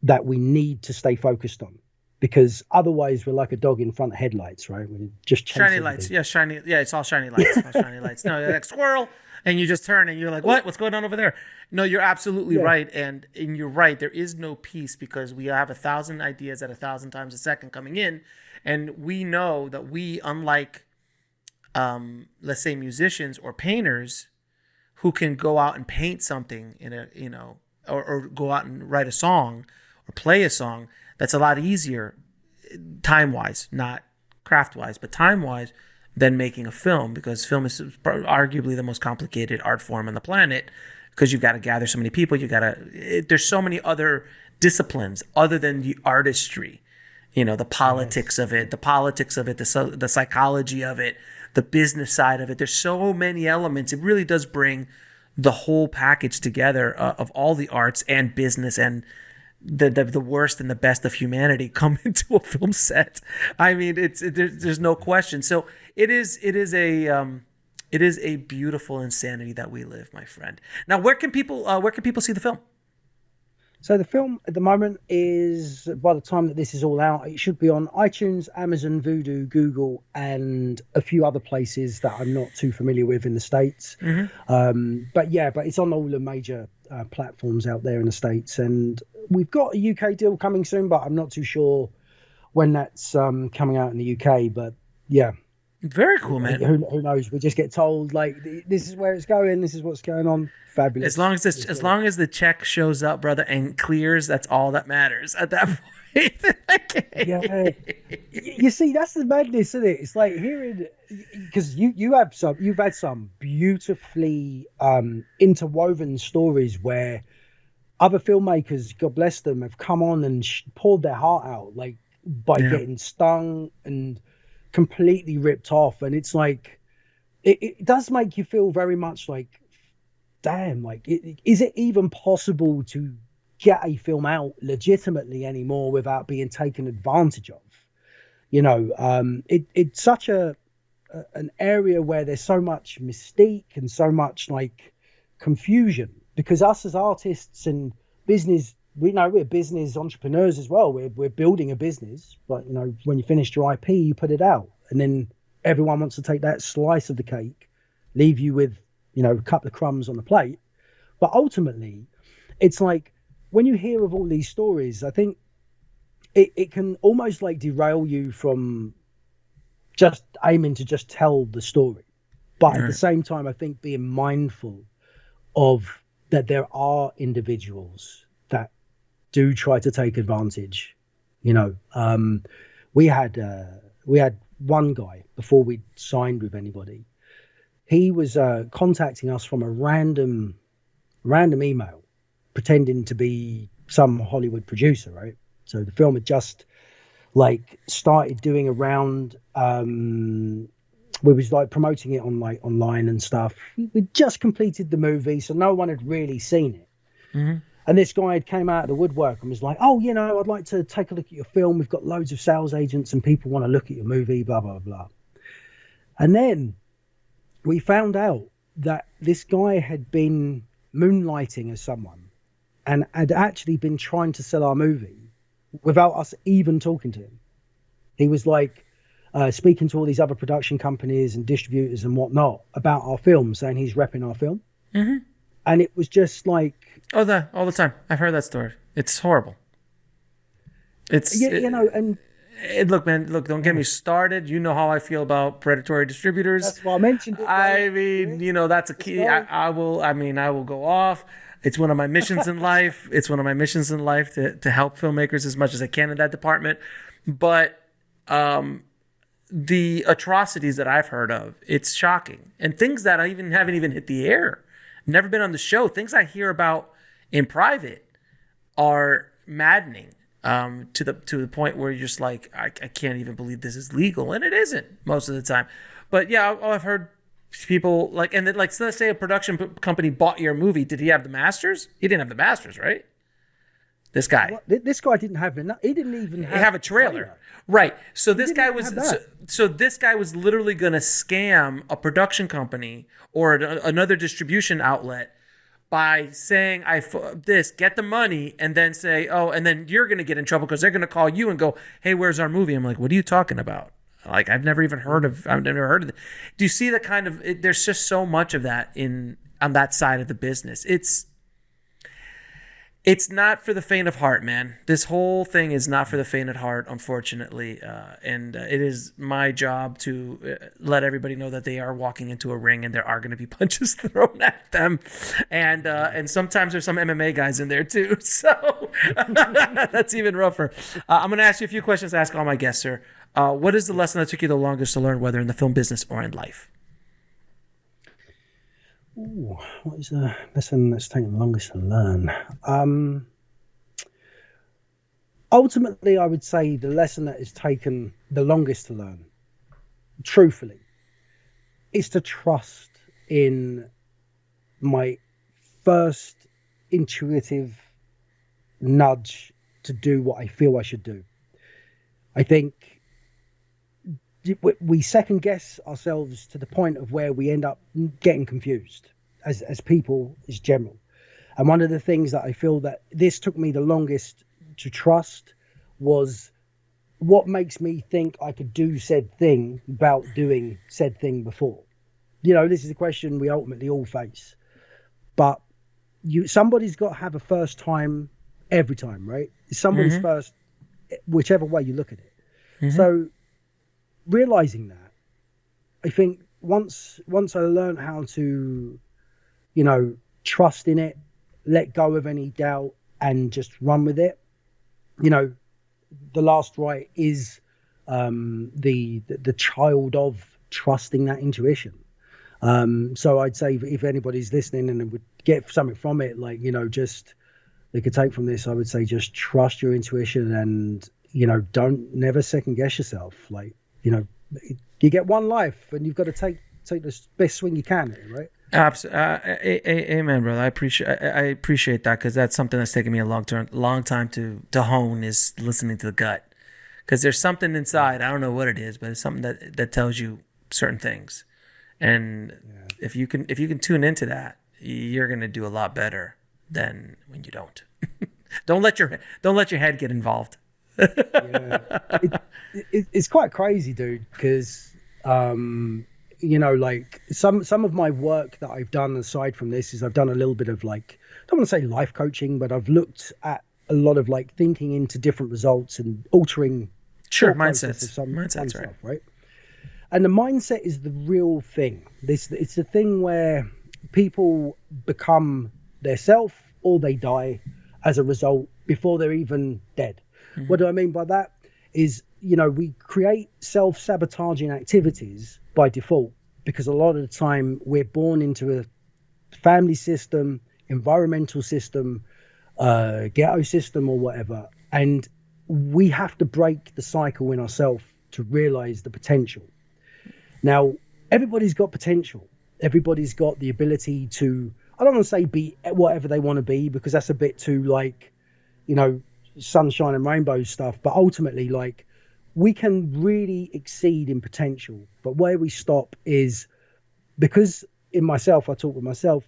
that we need to stay focused on, because otherwise we're like a dog in front of headlights, right? We're just Shiny lights. Yeah, shiny. Yeah, it's all shiny lights. All shiny lights. No, you're like squirrel, and you just turn and you're like, what? What's going on over there? No, you're absolutely right. And you're right. There is no peace because we have 1,000 ideas at 1,000 times a second coming in. And we know that we, unlike, let's say, musicians or painters who can go out and paint something in a, or go out and write a song or play a song, that's a lot easier time-wise, not craft-wise, but time-wise, than making a film, because film is arguably the most complicated art form on the planet, because you've got to gather so many people. There's so many other disciplines other than the artistry, the politics of it, the psychology of it, the business side of it. There's so many elements. It really does bring the whole package together of all the arts and business and the worst and the best of humanity come into a film set. I mean, there's no question. So it is a beautiful insanity that we live, my friend. Now, where can people see the film? So the film at the moment is, by the time that this is all out, it should be on iTunes, Amazon, Vudu, Google, and a few other places that I'm not too familiar with in the States. Mm-hmm. But it's on all the major platforms out there in the States. And we've got a UK deal coming soon, but I'm not too sure when that's coming out in the UK. But yeah. Very cool, man. Who knows? We just get told, like, this is where it's going. This is what's going on. Fabulous. As long as the check shows up, brother, and clears, that's all that matters at that point. Yeah. You see, that's the madness, isn't it? It's like hearing, because you've had some beautifully interwoven stories where other filmmakers, God bless them, have come on and poured their heart out, like, by getting stung and completely ripped off. And it's like, it does make you feel very much like, damn, like, is it even possible to get a film out legitimately anymore without being taken advantage of? It's such an area where there's so much mystique and so much, like, confusion, because us as artists and business, we know we're business entrepreneurs as well. We're building a business, but when you finish your IP, you put it out, and then everyone wants to take that slice of the cake, leave you with a couple of crumbs on the plate. But ultimately, it's like, when you hear of all these stories, I think it can almost like derail you from just aiming to just tell the story. But at the same time, I think being mindful of that there are individuals that do try to take advantage. We had one guy, before we signed with anybody, he was contacting us from a random email, pretending to be some Hollywood producer, right? So the film had just, like, started doing around we was like promoting it on like online and stuff. We just completed the movie, so no one had really seen it. Mm-hmm. And this guy had came out of the woodwork and was like, "Oh, I'd like to take a look at your film. We've got loads of sales agents and people want to look at your movie, blah, blah, blah." And then we found out that this guy had been moonlighting as someone and had actually been trying to sell our movie without us even talking to him. He was like speaking to all these other production companies and distributors and whatnot about our film, saying he's repping our film. Mm-hmm. And it was just like... all the time. I've heard that story. It's horrible. It's... Look, man, don't get me started. You know how I feel about predatory distributors. That's why I mentioned it. I mean, that's a key. I will go off. It's one of my missions in life. It's one of my missions in life to help filmmakers as much as I can in that department. But the atrocities that I've heard of, it's shocking. And things that I haven't even hit the air. Never been on the show. Things I hear about in private are maddening. To the point where you're just like, I can't even believe this is legal, and it isn't most of the time. But yeah, I've heard people like, and then like, so let's say a production company bought your movie. Did he have the masters? He didn't have the masters, right? This guy. Well, this guy didn't have enough. He didn't even have a trailer. Right. So this guy was this guy was literally going to scam a production company or another distribution outlet by saying, get the money, and then say, and then you're going to get in trouble because they're going to call you and go, "Hey, where's our movie?" I'm like, "What are you talking about?" Like, I've never heard of it. Do you see the kind of, there's just so much of that on that side of the business. It's not for the faint of heart, man. This whole thing is not for the faint of heart, unfortunately. And it is my job to let everybody know that they are walking into a ring and there are going to be punches thrown at them. And sometimes there's some MMA guys in there too. So that's even rougher. I'm going to ask you a few questions to ask all my guests, sir. What is the lesson that took you the longest to learn, whether in the film business or in life? Ooh, what is the lesson that's taken the longest to learn? Ultimately, I would say the lesson that has taken the longest to learn, truthfully, is to trust in my first intuitive nudge to do what I feel I should do. I think we second guess ourselves to the point of where we end up getting confused as people, as general. And one of the things that I feel that this took me the longest to trust was what makes me think I could do said thing without doing said thing before. This is a question we ultimately all face, but somebody's got to have a first time every time, right? It's somebody's first, whichever way you look at it. Mm-hmm. So realizing that, I think once I learned how to, trust in it, let go of any doubt and just run with it, the last right is the child of trusting that intuition. So I'd say if anybody's listening and would get something from it, like, just they could take from this, I would say just trust your intuition and, don't never second guess yourself. Like, you get one life and you've got to take the best swing you can, right? Absolutely. Amen, brother. I appreciate that, because that's something that's taken me a long time to hone, is listening to the gut. Because there's something inside, I don't know what it is, but it's something that tells you certain things. And if you can tune into that, you're going to do a lot better than when you don't. Don't let your head get involved. It's quite crazy, dude, because like some of my work that I've done aside from this is I've done a little bit of, like, I don't want to say life coaching, but I've looked at a lot of like thinking into different results and altering mindsets, right? And the mindset is the real thing. It's the thing where people become their self or they die as a result before they're even dead. Mm-hmm. What do I mean by that? Is, we create self-sabotaging activities by default because a lot of the time we're born into a family system, environmental system, ghetto system or whatever. And we have to break the cycle in ourselves to realize the potential. Now, everybody's got potential. Everybody's got the ability to, I don't want to say be whatever they want to be, because that's a bit too like, you know, sunshine and rainbow stuff. But ultimately, like, we can really exceed in potential. But where we stop is, because in myself, I talk with myself,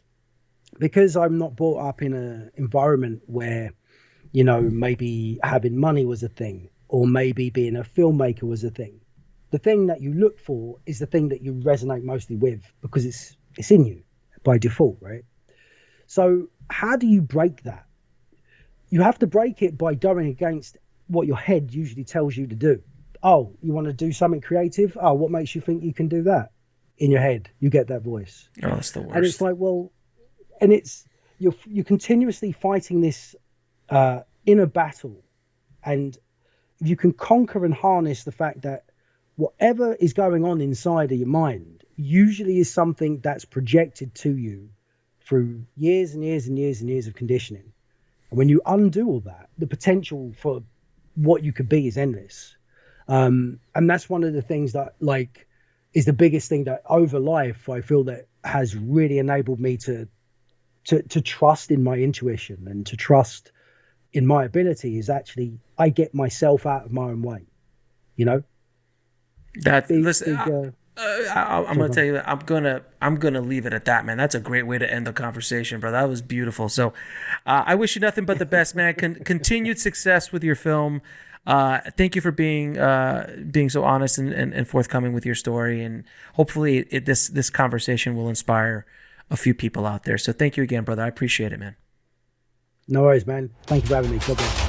because I'm not brought up in an environment where, you know, maybe having money was a thing, or maybe being a filmmaker was a thing. The thing that you look for is the thing that you resonate mostly with, because it's in you by default, right? So how do you break that? You have to break it by going against what your head usually tells you to do. Oh, you want to do something creative? Oh, what makes you think you can do that? In your head, you get that voice. Oh, that's the worst. And it's like, well, and it's, you're continuously fighting this inner battle. And if you can conquer and harness the fact that whatever is going on inside of your mind usually is something that's projected to you through years and years and years and years of conditioning. And when you undo all that, the potential for what you could be is endless. And that's one of the things that, like, is the biggest thing that over life, I feel that has really enabled me to trust in my intuition and to trust in my ability, is actually I get myself out of my own way, you know? I'm gonna tell you, I'm gonna leave it at that, man. That's a great way to end the conversation, bro. That was beautiful. So, I wish you nothing but the best, man. Continued success with your film. Thank you for being so honest and forthcoming with your story, and hopefully this conversation will inspire a few people out there. So, thank you again, brother. I appreciate it, man. No worries, man. Thank you for having me. God bless.